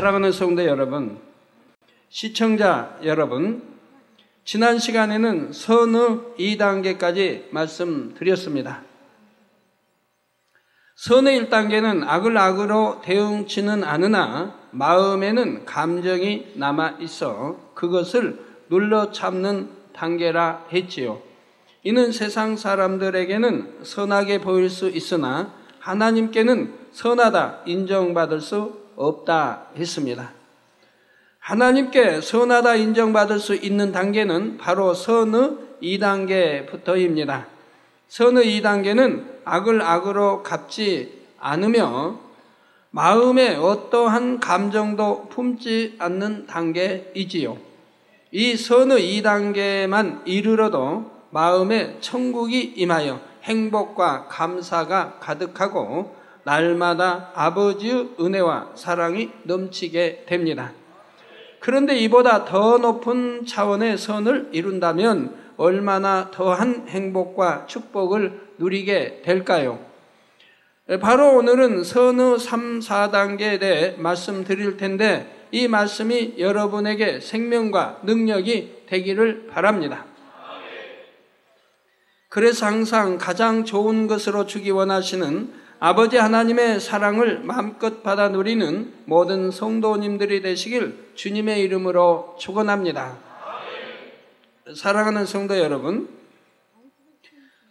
사랑하는 성도 여러분, 시청자 여러분, 지난 시간에는 선의 2단계까지 말씀드렸습니다. 선의 1단계는 악을 악으로 대응치는 않으나 마음에는 감정이 남아있어 그것을 눌러 참는 단계라 했지요. 이는 세상 사람들에게는 선하게 보일 수 있으나 하나님께는 선하다 인정받을 수 없다 했습니다. 하나님께 선하다 인정받을 수 있는 단계는 바로 선의 2단계부터입니다. 선의 2단계는 악을 악으로 갚지 않으며 마음에 어떠한 감정도 품지 않는 단계이지요. 이 선의 2단계만 이르러도 마음에 천국이 임하여 행복과 감사가 가득하고 날마다 아버지의 은혜와 사랑이 넘치게 됩니다. 그런데 이보다 더 높은 차원의 선을 이룬다면 얼마나 더한 행복과 축복을 누리게 될까요? 바로 오늘은 선의 3, 4단계에 대해 말씀드릴 텐데 이 말씀이 여러분에게 생명과 능력이 되기를 바랍니다. 그래서 항상 가장 좋은 것으로 주기 원하시는 아버지 하나님의 사랑을 마음껏 받아 누리는 모든 성도님들이 되시길 주님의 이름으로 축원합니다. 사랑하는 성도 여러분,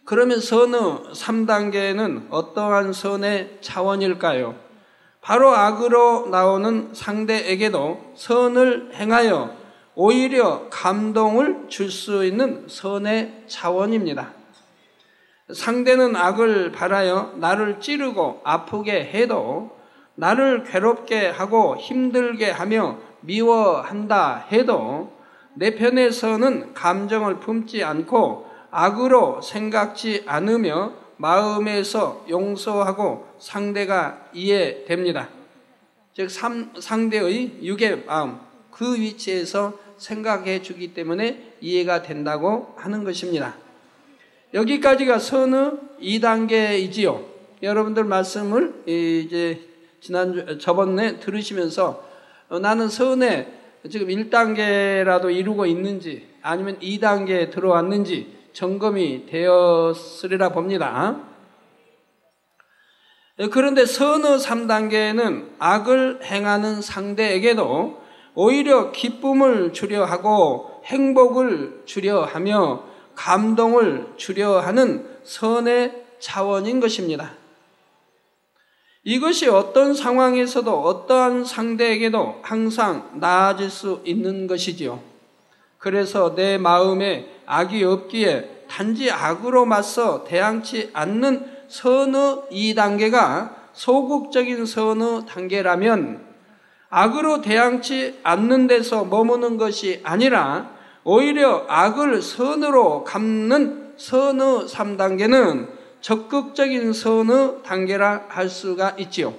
그러면 선의 3단계는 어떠한 선의 차원일까요? 바로 악으로 나오는 상대에게도 선을 행하여 오히려 감동을 줄 수 있는 선의 차원입니다. 상대는 악을 바라여 나를 찌르고 아프게 해도 나를 괴롭게 하고 힘들게 하며 미워한다 해도 내 편에서는 감정을 품지 않고 악으로 생각지 않으며 마음에서 용서하고 상대가 이해됩니다. 즉 상대의 육의 마음, 그 위치에서 생각해 주기 때문에 이해가 된다고 하는 것입니다. 여기까지가 선의 2단계이지요. 여러분들 말씀을 저번에 들으시면서 나는 선의 지금 1단계라도 이루고 있는지 아니면 2단계에 들어왔는지 점검이 되었으리라 봅니다. 그런데 선의 3단계는 악을 행하는 상대에게도 오히려 기쁨을 주려 하고 행복을 주려 하며 감동을 주려 하는 선의 차원인 것입니다. 이것이 어떤 상황에서도 어떠한 상대에게도 항상 나아질 수 있는 것이지요. 그래서 내 마음에 악이 없기에 단지 악으로 맞서 대항치 않는 선의 2단계가 소극적인 선의 단계라면 악으로 대항치 않는 데서 머무는 것이 아니라 오히려 악을 선으로 갚는 선의 3단계는 적극적인 선의 단계라 할 수가 있지요.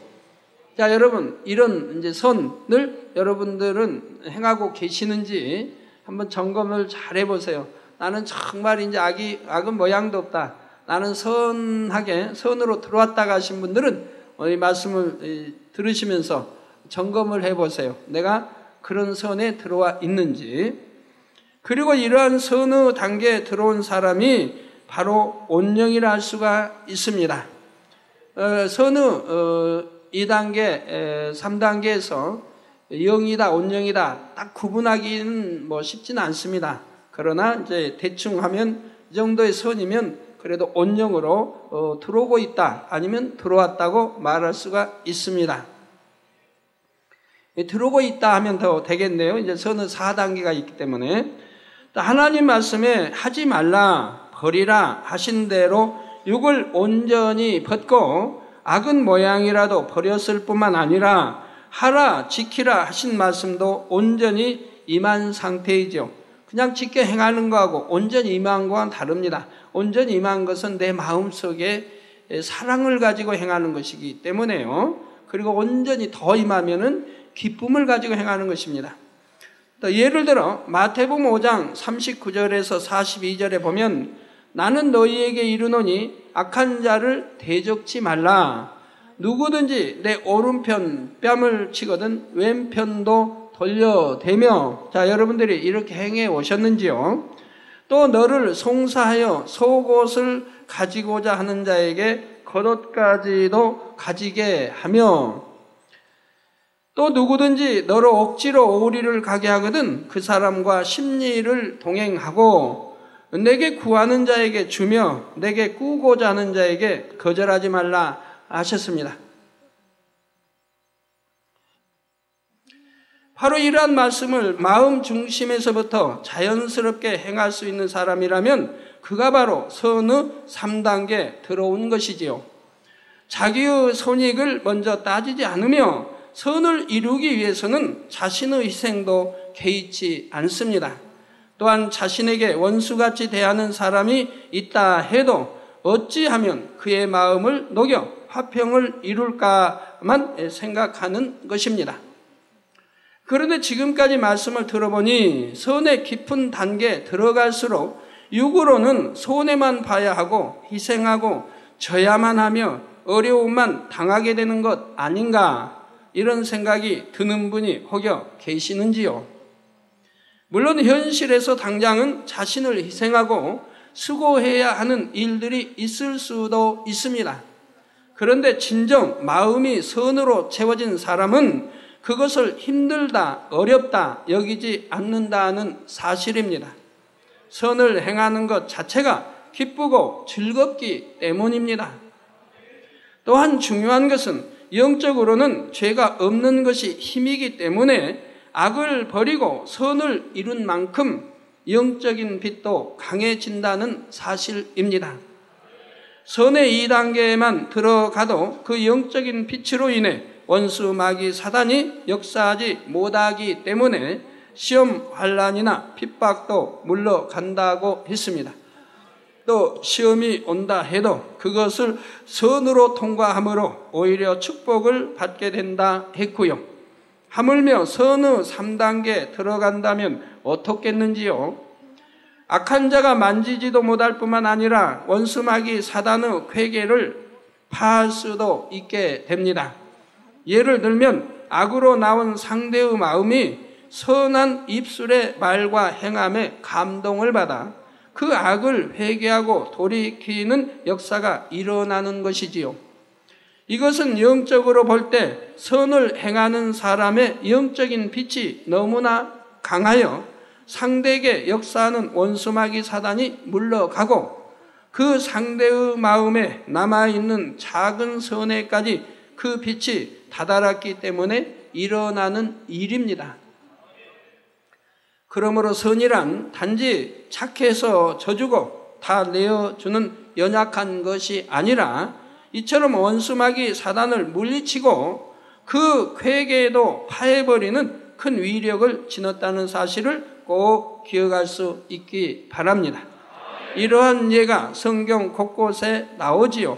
자, 여러분, 이런 이제 선을 여러분들은 행하고 계시는지 한번 점검을 잘 해보세요. 나는 정말 이제 악은 모양도 없다. 나는 선으로 들어왔다가 하신 분들은 이 말씀을 들으시면서 점검을 해보세요. 내가 그런 선에 들어와 있는지. 그리고 이러한 선의 단계에 들어온 사람이 바로 온영이라 할 수가 있습니다. 선의 2단계, 3단계에서 영이다, 온영이다 딱 구분하기는 쉽지는 않습니다. 그러나 이제 대충 하면 이 정도의 선이면 그래도 온영으로 들어오고 있다, 아니면 들어왔다고 말할 수가 있습니다. 들어오고 있다 하면 더 되겠네요. 이제 선의 4단계가 있기 때문에. 하나님 말씀에 하지 말라, 버리라 하신 대로 육을 온전히 벗고 악은 모양이라도 버렸을 뿐만 아니라 하라, 지키라 하신 말씀도 온전히 임한 상태이죠. 그냥 지켜 행하는 거하고 온전히 임한 거와는 다릅니다. 온전히 임한 것은 내 마음속에 사랑을 가지고 행하는 것이기 때문에요. 그리고 온전히 더 임하면은 기쁨을 가지고 행하는 것입니다. 예를 들어 마태복음 5장 39절에서 42절에 보면 나는 너희에게 이르노니 악한 자를 대적치 말라. 누구든지 내 오른편 뺨을 치거든 왼편도 돌려대며. 자, 여러분들이 이렇게 행해 오셨는지요? 또 너를 송사하여 속옷을 가지고자 하는 자에게 겉옷까지도 가지게 하며, 또 누구든지 너를 억지로 오리를 가게 하거든 그 사람과 십리를 동행하고, 내게 구하는 자에게 주며 내게 꾸고자 하는 자에게 거절하지 말라 하셨습니다. 바로 이러한 말씀을 마음 중심에서부터 자연스럽게 행할 수 있는 사람이라면 그가 바로 선의 3단계에 들어온 것이지요. 자기의 손익을 먼저 따지지 않으며 선을 이루기 위해서는 자신의 희생도 개의치 않습니다. 또한 자신에게 원수같이 대하는 사람이 있다 해도 어찌하면 그의 마음을 녹여 화평을 이룰까만 생각하는 것입니다. 그런데 지금까지 말씀을 들어보니 선의 깊은 단계에 들어갈수록 육으로는 손해만 봐야 하고 희생하고 져야만 하며 어려움만 당하게 되는 것 아닌가, 이런 생각이 드는 분이 혹여 계시는지요? 물론 현실에서 당장은 자신을 희생하고 수고해야 하는 일들이 있을 수도 있습니다. 그런데 진정 마음이 선으로 채워진 사람은 그것을 힘들다, 어렵다 여기지 않는다는 사실입니다. 선을 행하는 것 자체가 기쁘고 즐겁기 때문입니다. 또한 중요한 것은 영적으로는 죄가 없는 것이 힘이기 때문에 악을 버리고 선을 이룬 만큼 영적인 빛도 강해진다는 사실입니다. 선의 2단계에만 들어가도 그 영적인 빛으로 인해 원수 마귀 사단이 역사하지 못하기 때문에 시험 환난이나 핍박도 물러간다고 했습니다. 또 시험이 온다 해도 그것을 선으로 통과함으로 오히려 축복을 받게 된다 했고요. 하물며 선의 3단계에 들어간다면 어떻겠는지요? 악한 자가 만지지도 못할 뿐만 아니라 원수 마귀 사단의 궤계를 파할 수도 있게 됩니다. 예를 들면 악으로 나온 상대의 마음이 선한 입술의 말과 행함에 감동을 받아 그 악을 회개하고 돌이키는 역사가 일어나는 것이지요. 이것은 영적으로 볼 때 선을 행하는 사람의 영적인 빛이 너무나 강하여 상대에게 역사하는 원수마귀 사단이 물러가고 그 상대의 마음에 남아있는 작은 선에까지 그 빛이 다다랐기 때문에 일어나는 일입니다. 그러므로 선이란 단지 착해서 져주고 다 내어주는 연약한 것이 아니라 이처럼 원수마귀 사단을 물리치고 그 궤계에도 파해버리는 큰 위력을 지녔다는 사실을 꼭 기억할 수 있기 바랍니다. 이러한 예가 성경 곳곳에 나오지요.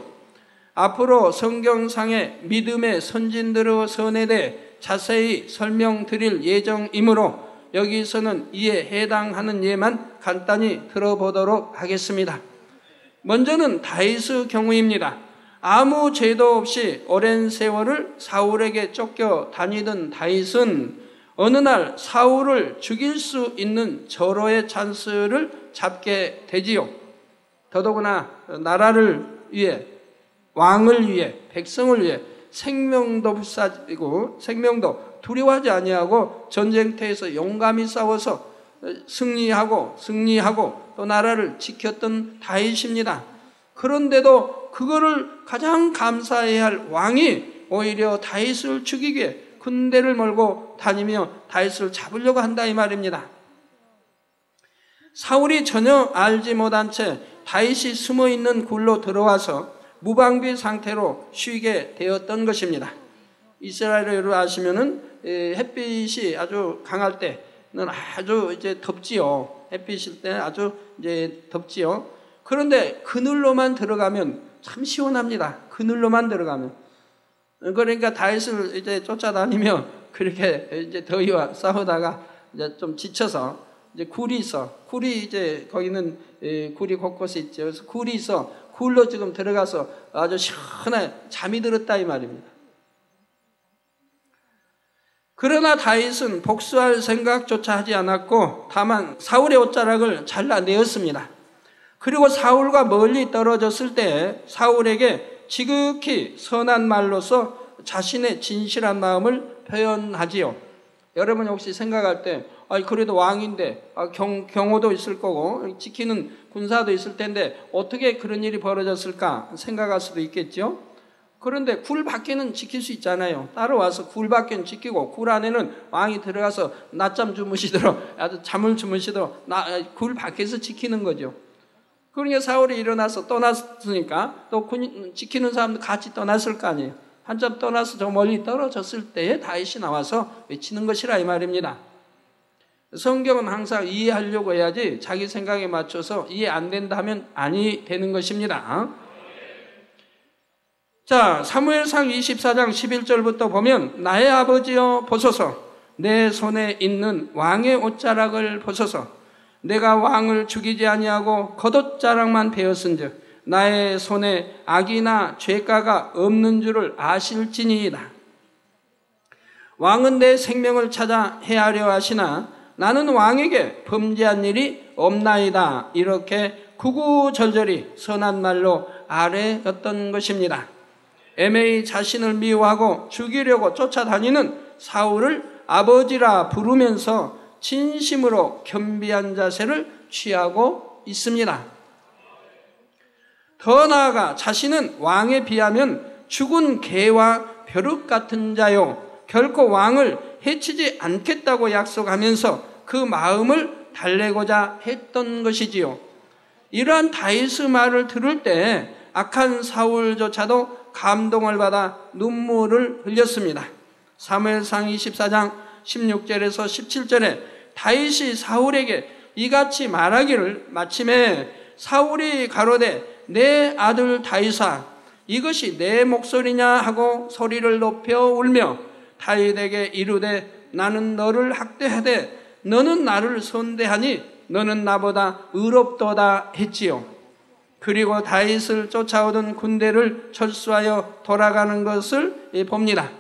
앞으로 성경상의 믿음의 선진들의 선에 대해 자세히 설명드릴 예정이므로 여기서는 이에 해당하는 예만 간단히 들어보도록 하겠습니다. 먼저는 다윗의 경우입니다. 아무 죄도 없이 오랜 세월을 사울에게 쫓겨 다니던 다윗은 어느 날 사울을 죽일 수 있는 절호의 찬스를 잡게 되지요. 더더구나 나라를 위해, 왕을 위해, 백성을 위해 생명도 불사지고 생명도 두려워하지 아니하고 전쟁터에서 용감히 싸워서 승리하고 또 나라를 지켰던 다윗입니다. 그런데도 그거를 가장 감사해야 할 왕이 오히려 다윗을 죽이기 위해 군대를 몰고 다니며 다윗을 잡으려고 한다 이 말입니다. 사울이 전혀 알지 못한 채 다윗이 숨어있는 굴로 들어와서 무방비 상태로 쉬게 되었던 것입니다. 이스라엘을 아시면은 햇빛이 아주 강할 때는 아주 이제 덥지요. 햇빛일 때는 아주 이제 덥지요. 그런데 그늘로만 들어가면 참 시원합니다. 그늘로만 들어가면. 그러니까 다윗을 이제 쫓아다니며 그렇게 이제 더위와 싸우다가 이제 좀 지쳐서 이제 굴이 있어. 굴이 이제 거기는 굴이 곳곳에 있죠. 그래서 굴이 있어. 굴로 지금 들어가서 아주 시원하게 잠이 들었다 이 말입니다. 그러나 다윗은 복수할 생각조차 하지 않았고 다만 사울의 옷자락을 잘라내었습니다. 그리고 사울과 멀리 떨어졌을 때 사울에게 지극히 선한 말로서 자신의 진실한 마음을 표현하지요. 여러분 혹시 생각할 때 그래도 왕인데 경호도 있을 거고 지키는 군사도 있을 텐데 어떻게 그런 일이 벌어졌을까 생각할 수도 있겠죠. 그런데 굴 밖에는 지킬 수 있잖아요. 따라와서 굴 밖에는 지키고 굴 안에는 왕이 들어가서 낮잠 주무시도록 아주 잠을 주무시도록 굴 밖에서 지키는 거죠. 그러니까 사울이 일어나서 떠났으니까 또 지키는 사람도 같이 떠났을 거 아니에요. 한참 떠나서 저 멀리 떨어졌을 때에 다윗이 나와서 외치는 것이라 이 말입니다. 성경은 항상 이해하려고 해야지 자기 생각에 맞춰서 이해 안 된다 하면 아니 되는 것입니다. 자, 사무엘상 24장 11절부터 보면 나의 아버지여 보소서 내 손에 있는 왕의 옷자락을 보소서 내가 왕을 죽이지 아니하고 겉옷자락만 베었은즉 나의 손에 악이나 죄가가 없는 줄을 아실지니이다. 왕은 내 생명을 찾아 해하려 하시나 나는 왕에게 범죄한 일이 없나이다. 이렇게 구구절절히 선한 말로 아뢰었던 것입니다. 애매히 자신을 미워하고 죽이려고 쫓아다니는 사울을 아버지라 부르면서 진심으로 겸비한 자세를 취하고 있습니다. 더 나아가 자신은 왕에 비하면 죽은 개와 벼룩 같은 자요 결코 왕을 해치지 않겠다고 약속하면서 그 마음을 달래고자 했던 것이지요. 이러한 다윗의 말을 들을 때 악한 사울조차도 감동을 받아 눈물을 흘렸습니다. 사무엘상 24장 16절에서 17절에 다윗이 사울에게 이같이 말하기를 마침에 사울이 가로되 내 아들 다윗아 이것이 내 목소리냐 하고 소리를 높여 울며 다윗에게 이르되 나는 너를 학대하되 너는 나를 선대하니 너는 나보다 의롭도다 했지요. 그리고 다윗을 쫓아오던 군대를 철수하여 돌아가는 것을 봅니다.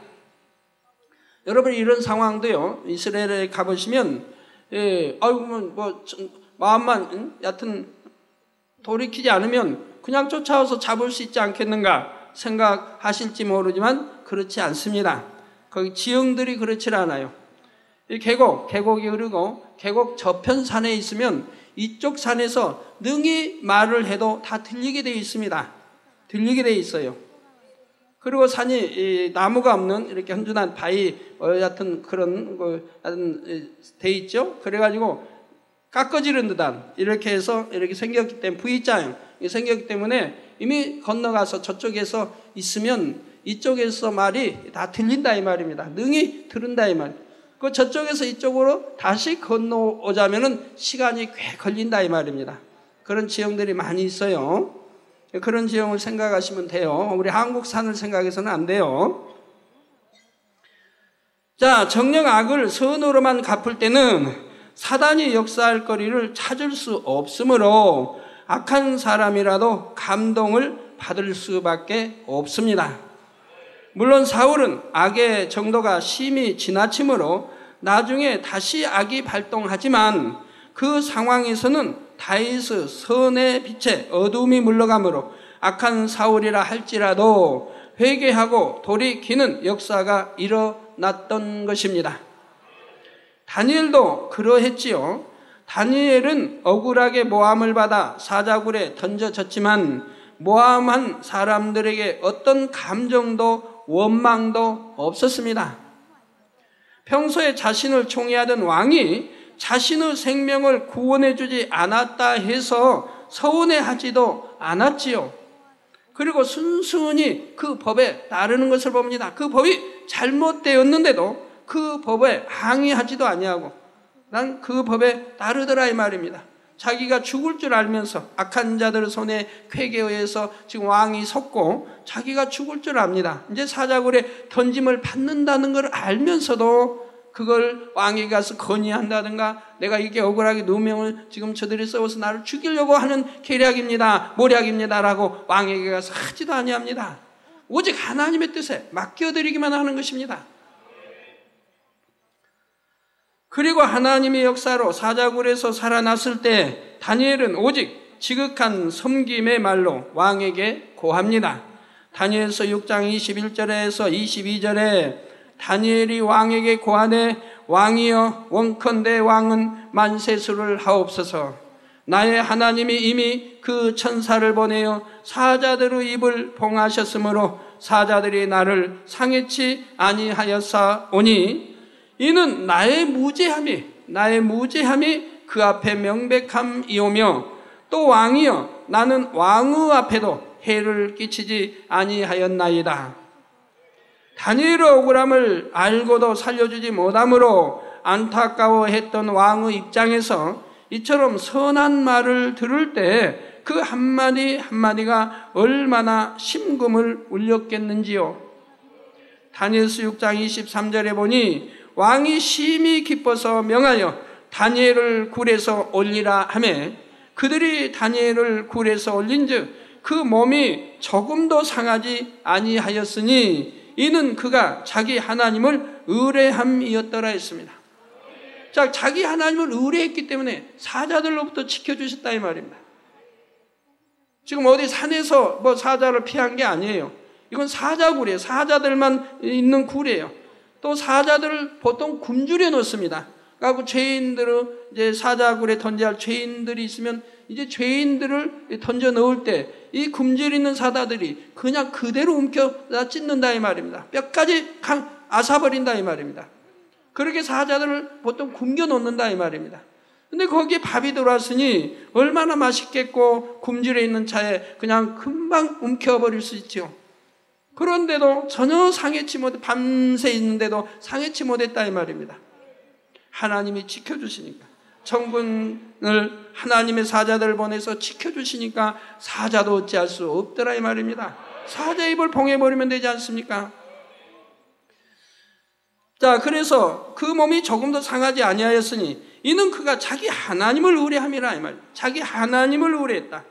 여러분 이런 상황도요. 이스라엘에 가보시면 마음만 얕은 돌이키지 않으면 그냥 쫓아와서 잡을 수 있지 않겠는가 생각하실지 모르지만 그렇지 않습니다. 거기 지형들이 그렇지 않아요. 이 계곡이 흐르고 계곡 저편 산에 있으면 이쪽 산에서 능히 말을 해도 다 들리게 되어 있습니다. 들리게 되어 있어요. 그리고 산이 나무가 없는 이렇게 헌준한 바위 같은 그런 돼 있죠. 그래가지고 깎아지른 듯한 이렇게 해서 이렇게 생겼기 때문에 V자형 생겼기 때문에 이미 건너가서 저쪽에서 있으면 이쪽에서 말이 다 들린다 이 말입니다. 능히 들은다 이 말. 그 저쪽에서 이쪽으로 다시 건너오자면은 시간이 꽤 걸린다 이 말입니다. 그런 지형들이 많이 있어요. 그런 지형을 생각하시면 돼요. 우리 한국 산을 생각해서는 안 돼요. 자, 정녕 악을 선으로만 갚을 때는 사단이 역사할 거리를 찾을 수 없으므로 악한 사람이라도 감동을 받을 수밖에 없습니다. 물론 사울은 악의 정도가 심히 지나치므로 나중에 다시 악이 발동하지만 그 상황에서는 다윗의 선의 빛에 어둠이 물러가므로 악한 사울이라 할지라도 회개하고 돌이키는 역사가 일어났던 것입니다. 다니엘도 그러했지요. 다니엘은 억울하게 모함을 받아 사자굴에 던져졌지만 모함한 사람들에게 어떤 감정도 원망도 없었습니다. 평소에 자신을 총애하던 왕이 자신의 생명을 구원해주지 않았다 해서 서운해하지도 않았지요. 그리고 순순히 그 법에 따르는 것을 봅니다. 그 법이 잘못되었는데도 그 법에 항의하지도 아니하고 난 그 법에 따르더라 이 말입니다. 자기가 죽을 줄 알면서 악한 자들 손에 쾌계에 의해서 지금 왕이 섰고 자기가 죽을 줄 압니다. 이제 사자굴에 던짐을 받는다는 걸 알면서도 그걸 왕에게 가서 건의한다든가 내가 이게 억울하게 누명을 지금 저들이 써서 나를 죽이려고 하는 계략입니다. 모략입니다라고 왕에게 가서 하지도 아니합니다. 오직 하나님의 뜻에 맡겨드리기만 하는 것입니다. 그리고 하나님의 역사로 사자굴에서 살아났을 때 다니엘은 오직 지극한 섬김의 말로 왕에게 고합니다. 다니엘서 6장 21절에서 22절에 다니엘이 왕에게 고하되 왕이여 원컨대 왕은 만세수를 하옵소서. 나의 하나님이 이미 그 천사를 보내어 사자들의 입을 봉하셨으므로 사자들이 나를 상해치 아니하였사오니 이는 나의 무죄함이 그 앞에 명백함이오며 또 왕이여 나는 왕의 앞에도 해를 끼치지 아니하였나이다. 다니엘의 억울함을 알고도 살려주지 못함으로 안타까워했던 왕의 입장에서 이처럼 선한 말을 들을 때 그 한마디 한마디가 얼마나 심금을 울렸겠는지요. 다니엘서 6장 23절에 보니 왕이 심히 기뻐서 명하여 다니엘을 굴에서 올리라 하매 그들이 다니엘을 굴에서 올린즉 그 몸이 조금도 상하지 아니하였으니 이는 그가 자기 하나님을 의뢰함이었더라 했습니다. 자, 자기 하나님을 의뢰했기 때문에 사자들로부터 지켜주셨다 이 말입니다. 지금 어디 산에서 뭐 사자를 피한 게 아니에요. 이건 사자굴이에요. 사자들만 있는 굴이에요. 또 사자들을 보통 굶주려 놓습니다. 그리고 죄인들을 이제 사자굴에 던져야 할 죄인들이 있으면 이제 죄인들을 던져 넣을 때 이 굶주리는 사자들이 그냥 그대로 움켜다 찢는다 이 말입니다. 뼈까지 앗아버린다 이 말입니다. 그렇게 사자들을 보통 굶겨 놓는다 이 말입니다. 근데 거기에 밥이 들어왔으니 얼마나 맛있겠고 굶주려 있는 차에 그냥 금방 움켜버릴 수 있죠. 그런데도 전혀 상해치 못해 밤새 있는데도 상해치 못했다 이 말입니다. 하나님이 지켜주시니까 천군을 하나님의 사자들을 보내서 지켜주시니까 사자도 어찌할 수 없더라 이 말입니다. 사자 입을 봉해버리면 되지 않습니까? 자, 그래서 그 몸이 조금도 상하지 아니하였으니 이는 그가 자기 하나님을 의뢰함이라 이 말입니다. 자기 하나님을 의뢰했다.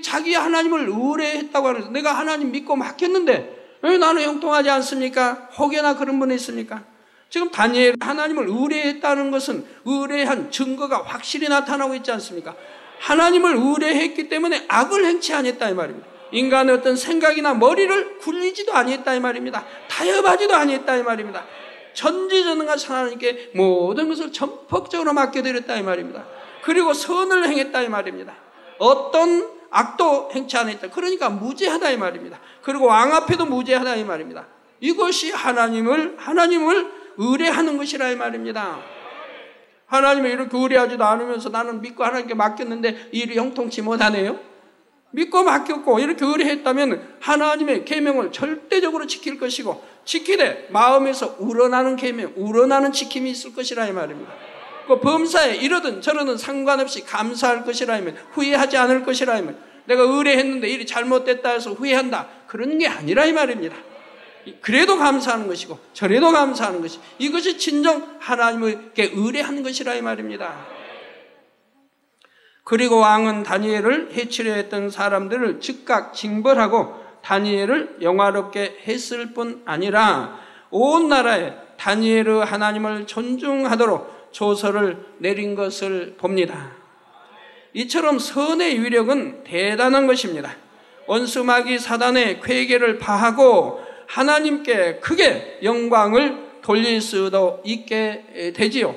자기 하나님을 의뢰했다고 하면서 내가 하나님 믿고 맡겼는데 왜 나는 형통하지 않습니까? 혹여나 그런 분이 있습니까? 지금 다니엘 하나님을 의뢰했다는 것은 의뢰한 증거가 확실히 나타나고 있지 않습니까? 하나님을 의뢰했기 때문에 악을 행치 아니했다 이 말입니다. 인간의 어떤 생각이나 머리를 굴리지도 아니했다 이 말입니다. 타협하지도 아니했다 이 말입니다. 전지전능하신 하나님께 모든 것을 전폭적으로 맡겨드렸다 이 말입니다. 그리고 선을 행했다 이 말입니다. 어떤 악도 행치 않았다. 그러니까 무죄하다 이 말입니다. 그리고 왕 앞에도 무죄하다 이 말입니다. 이것이 하나님을 의뢰하는 것이라 이 말입니다. 하나님을 이렇게 의뢰하지도 않으면서 나는 믿고 하나님께 맡겼는데 일이 형통치 못하네요. 믿고 맡겼고 이렇게 의뢰했다면 하나님의 계명을 절대적으로 지킬 것이고 지키되 마음에서 우러나는 계명, 우러나는 지킴이 있을 것이라 이 말입니다. 그 범사에 이러든 저러든 상관없이 감사할 것이라 하면 후회하지 않을 것이라 하면 내가 의뢰했는데 일이 잘못됐다 해서 후회한다. 그런 게 아니라 이 말입니다. 그래도 감사하는 것이고 저래도 감사하는 것이 이것이 진정 하나님께 의뢰하는 것이라 이 말입니다. 그리고 왕은 다니엘을 해치려 했던 사람들을 즉각 징벌하고 다니엘을 영화롭게 했을 뿐 아니라 온 나라에 다니엘의 하나님을 존중하도록 조서를 내린 것을 봅니다. 이처럼 선의 위력은 대단한 것입니다. 원수 마귀 사단의 궤계를 파하고 하나님께 크게 영광을 돌릴 수도 있게 되지요.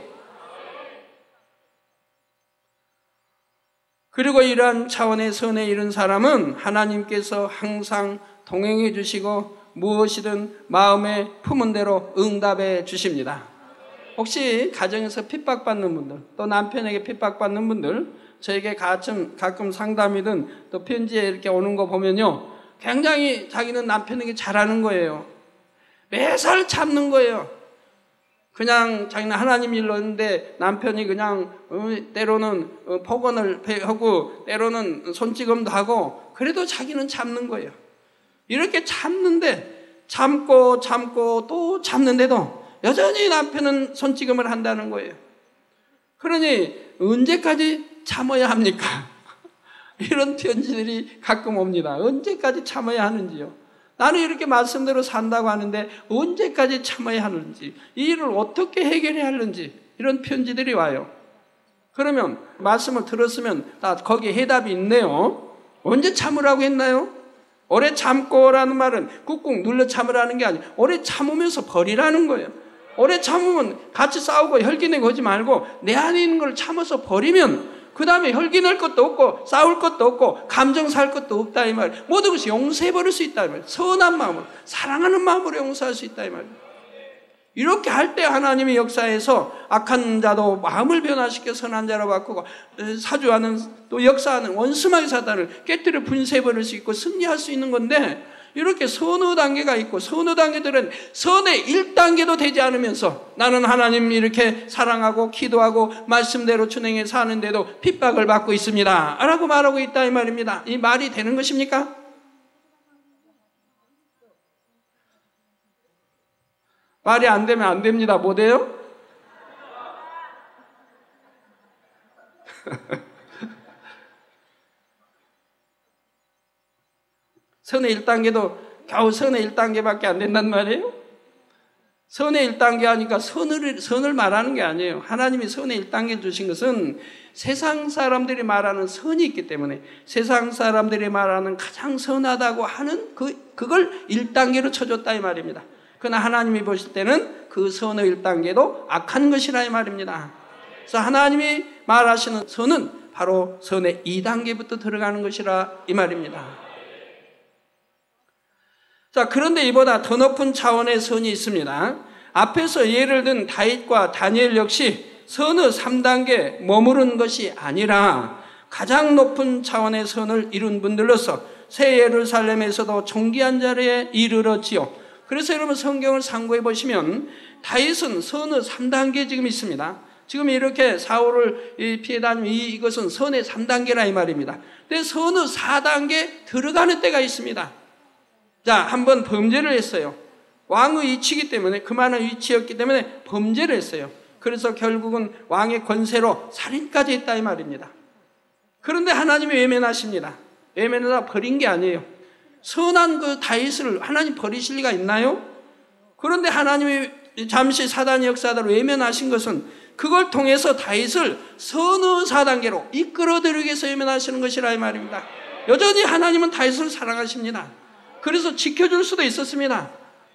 그리고 이러한 차원의 선에 이른 사람은 하나님께서 항상 동행해 주시고 무엇이든 마음에 품은 대로 응답해 주십니다. 혹시 가정에서 핍박받는 분들, 또 남편에게 핍박받는 분들, 저에게 가끔 상담이든 또 편지에 이렇게 오는 거 보면요, 굉장히 자기는 남편에게 잘하는 거예요. 매살 참는 거예요. 그냥 자기는 하나님 일로 했는데 남편이 그냥 때로는 폭언을 하고 때로는 손찌검도 하고 그래도 자기는 참는 거예요. 이렇게 참는데 참고 또 참는데도 여전히 남편은 손찌검을 한다는 거예요. 그러니 언제까지 참아야 합니까? 이런 편지들이 가끔 옵니다. 언제까지 참아야 하는지요? 나는 이렇게 말씀대로 산다고 하는데 언제까지 참아야 하는지, 이 일을 어떻게 해결해야 하는지, 이런 편지들이 와요. 그러면 말씀을 들었으면 다 거기에 해답이 있네요. 언제 참으라고 했나요? 오래 참고라는 말은 꾹꾹 눌러 참으라는 게 아니에요. 오래 참으면서 버리라는 거예요. 오래 참으면 같이 싸우고 혈기내고 하지 말고 내 안에 있는 걸 참아서 버리면 그 다음에 혈기낼 것도 없고 싸울 것도 없고 감정 살 것도 없다 이 말이에요. 모든 것이 용서해버릴 수 있다 이 말이에요. 선한 마음으로, 사랑하는 마음으로 용서할 수 있다 이 말이에요. 이렇게 할 때 하나님의 역사에서 악한 자도 마음을 변화시켜 선한 자로 바꾸고 사주하는 또 역사하는 원수마귀 사단을 깨뜨려 분쇄해버릴 수 있고 승리할 수 있는 건데, 이렇게 선의 단계가 있고 선의 단계들은 선의 1단계도 되지 않으면서 나는 하나님 이렇게 사랑하고 기도하고 말씀대로 준행해 사는데도 핍박을 받고 있습니다 라고 말하고 있다 이 말입니다. 이 말이 되는 것입니까? 말이 안 되면 안 됩니다. 뭐 돼요? 선의 1단계도 겨우 선의 1단계밖에 안 된단 말이에요? 선의 1단계 하니까 선을 말하는 게 아니에요. 하나님이 선의 1단계 주신 것은 세상 사람들이 말하는 선이 있기 때문에 세상 사람들이 말하는 가장 선하다고 하는 그걸 1단계로 쳐줬다 이 말입니다. 그러나 하나님이 보실 때는 그 선의 1단계도 악한 것이라 이 말입니다. 그래서 하나님이 말하시는 선은 바로 선의 2단계부터 들어가는 것이라 이 말입니다. 자, 그런데 이보다 더 높은 차원의 선이 있습니다. 앞에서 예를 든 다윗과 다니엘 역시 선의 3단계 머무른 것이 아니라 가장 높은 차원의 선을 이룬 분들로서 새 예루살렘에서도 존귀한 자리에 이르렀지요. 그래서 여러분 성경을 참고해 보시면 다윗은 선의 3단계 지금 있습니다. 지금 이렇게 사울을 피해 다니면 이것은 선의 3단계라 이 말입니다. 근데 선의 4단계 들어가는 때가 있습니다. 자, 한번 범죄를 했어요. 왕의 위치이기 때문에, 그만한 위치였기 때문에 범죄를 했어요. 그래서 결국은 왕의 권세로 살인까지 했다 이 말입니다. 그런데 하나님이 외면하십니다. 외면하다 버린 게 아니에요. 선한 그 다윗을 하나님 버리실 리가 있나요? 그런데 하나님이 잠시 사단의 역사대로 외면하신 것은 그걸 통해서 다윗을 선의 4단계로 이끌어들이기 위해서 외면하시는 것이라 이 말입니다. 여전히 하나님은 다윗을 사랑하십니다. 그래서 지켜줄 수도 있었습니다.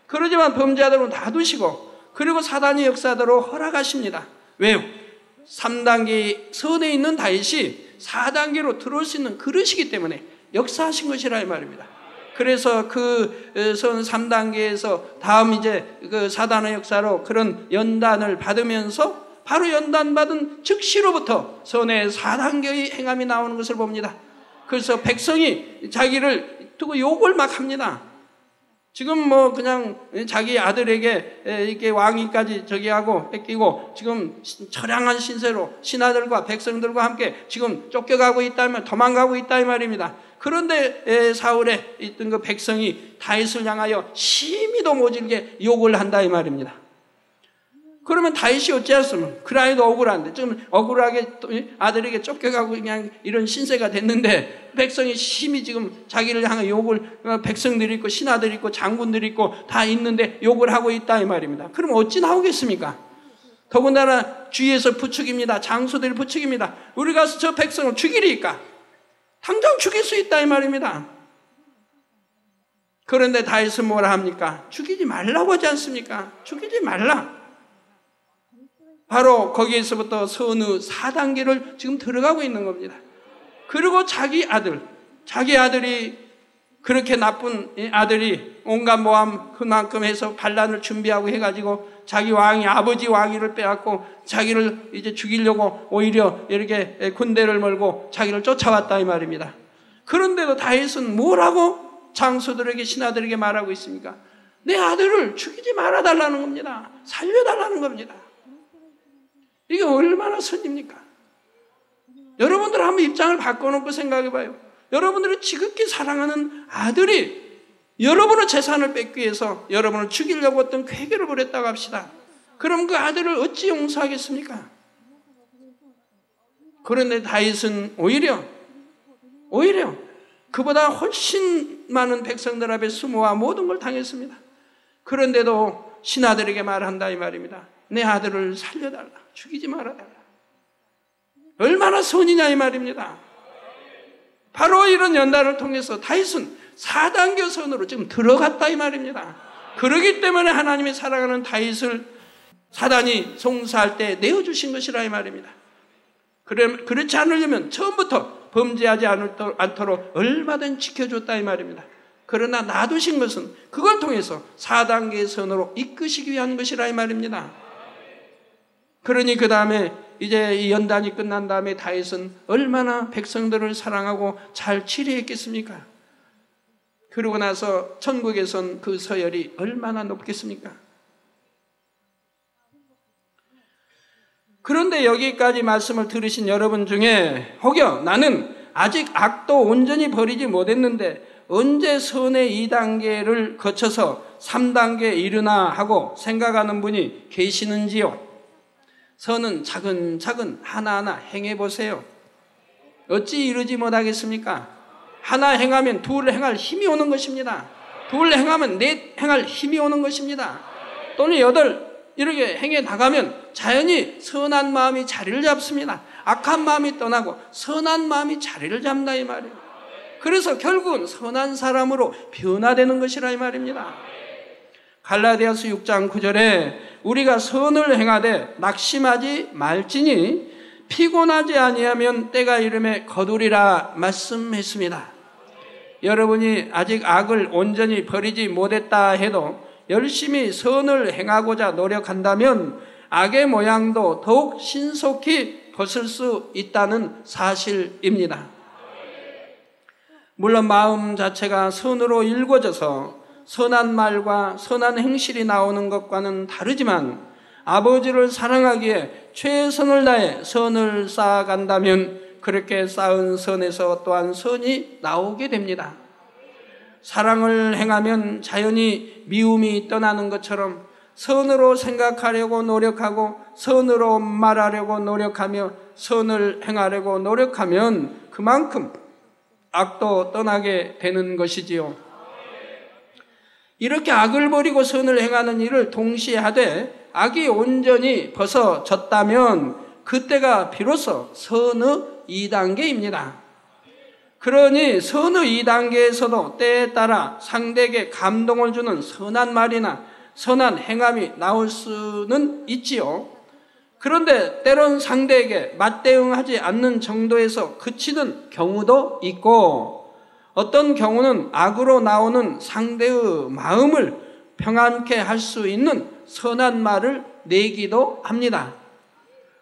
그러지만 범죄자들은 놔두시고 그리고 사단의 역사대로 허락하십니다. 왜요? 3단계 선에 있는 다윗이 4단계로 들어올 수 있는 그릇이기 때문에 역사하신 것이라 이 말입니다. 그래서 그 선 3단계에서 다음 이제 그 사단의 역사로 그런 연단을 받으면서 바로 연단받은 즉시로부터 선의 4단계의 행함이 나오는 것을 봅니다. 그래서 백성이 자기를 두고 욕을 막 합니다. 지금 뭐 그냥 자기 아들에게 이렇게 왕위까지 저기 하고 뺏기고 지금 처량한 신세로 신하들과 백성들과 함께 지금 쫓겨가고 있다면 도망가고 있다 이 말입니다. 그런데 사울에 있던 그 백성이 다윗을 향하여 심히도 모질게 욕을 한다 이 말입니다. 그러면 다윗이 어찌하겠습니까? 그라이도 억울한데 좀 억울하게 아들에게 쫓겨가고 그냥 이런 신세가 됐는데 백성이 심히 지금 자기를 향해 욕을, 백성들이 있고 신하들이 있고 장군들이 있고 다 있는데 욕을 하고 있다 이 말입니다. 그럼 어찌 나오겠습니까? 더군다나 주위에서 부축입니다. 장수들이 부축입니다. 우리 가서 저 백성을 죽이리까? 당장 죽일 수 있다 이 말입니다. 그런데 다윗은 뭐라 합니까? 죽이지 말라고 하지 않습니까? 죽이지 말라. 바로 거기에서부터 선의 4단계를 지금 들어가고 있는 겁니다. 그리고 자기 아들이 그렇게 나쁜 아들이 온갖 모함 그만큼 해서 반란을 준비하고 해가지고 자기 왕이 아버지 왕위를 빼앗고 자기를 이제 죽이려고 오히려 이렇게 군대를 몰고 자기를 쫓아왔다 이 말입니다. 그런데도 다윗은 뭐라고 장수들에게 신하들에게 말하고 있습니까? 내 아들을 죽이지 말아달라는 겁니다. 살려달라는 겁니다. 이게 얼마나 선입니까? 여러분들 한번 입장을 바꿔놓고 생각해봐요. 여러분들이 지극히 사랑하는 아들이 여러분의 재산을 뺏기 위해서 여러분을 죽이려고 어떤 괴계를 부렸다고 합시다. 그럼 그 아들을 어찌 용서하겠습니까? 그런데 다윗은 오히려 그보다 훨씬 많은 백성들 앞에 수모와 모든 걸 당했습니다. 그런데도 신하들에게 말한다 이 말입니다. 내 아들을 살려달라. 죽이지 말아달라. 얼마나 선이냐 이 말입니다. 바로 이런 연단을 통해서 다윗은 4단계 선으로 지금 들어갔다 이 말입니다. 그러기 때문에 하나님이 사랑하는 다윗을 사단이 송사할 때 내어주신 것이라 이 말입니다. 그렇지 않으려면 처음부터 범죄하지 않도록 얼마든 지켜줬다 이 말입니다. 그러나 놔두신 것은 그걸 통해서 4단계의 선으로 이끄시기 위한 것이라 이 말입니다. 그러니 그 다음에 이제 이 연단이 끝난 다음에 다윗은 얼마나 백성들을 사랑하고 잘 치료했겠습니까? 그러고 나서 천국에선 그 서열이 얼마나 높겠습니까? 그런데 여기까지 말씀을 들으신 여러분 중에 혹여 나는 아직 악도 온전히 버리지 못했는데 언제 선의 2단계를 거쳐서 3단계에 이르나 하고 생각하는 분이 계시는지요? 선은 차근차근 하나하나 행해보세요. 어찌 이루지 못하겠습니까? 하나 행하면 둘 행할 힘이 오는 것입니다. 둘 행하면 넷 행할 힘이 오는 것입니다. 또는 8 이렇게 행해 나가면 자연히 선한 마음이 자리를 잡습니다. 악한 마음이 떠나고 선한 마음이 자리를 잡는다 이 말이에요. 그래서 결국은 선한 사람으로 변화되는 것이라 이 말입니다. 갈라디아서 6장 9절에 우리가 선을 행하되 낙심하지 말지니 피곤하지 아니하면 때가 이름에 거두리라 말씀했습니다. 여러분이 아직 악을 온전히 버리지 못했다 해도 열심히 선을 행하고자 노력한다면 악의 모양도 더욱 신속히 벗을 수 있다는 사실입니다. 물론 마음 자체가 선으로 일궈져서 선한 말과 선한 행실이 나오는 것과는 다르지만 아버지를 사랑하기에 최선을 다해 선을 쌓아간다면 그렇게 쌓은 선에서 또한 선이 나오게 됩니다. 사랑을 행하면 자연히 미움이 떠나는 것처럼 선으로 생각하려고 노력하고 선으로 말하려고 노력하며 선을 행하려고 노력하면 그만큼 악도 떠나게 되는 것이지요. 이렇게 악을 버리고 선을 행하는 일을 동시에 하되 악이 온전히 벗어졌다면 그때가 비로소 선의 2단계입니다. 그러니 선의 2단계에서도 때에 따라 상대에게 감동을 주는 선한 말이나 선한 행함이 나올 수는 있지요. 그런데 때론 상대에게 맞대응하지 않는 정도에서 그치는 경우도 있고 어떤 경우는 악으로 나오는 상대의 마음을 평안케 할 수 있는 선한 말을 내기도 합니다.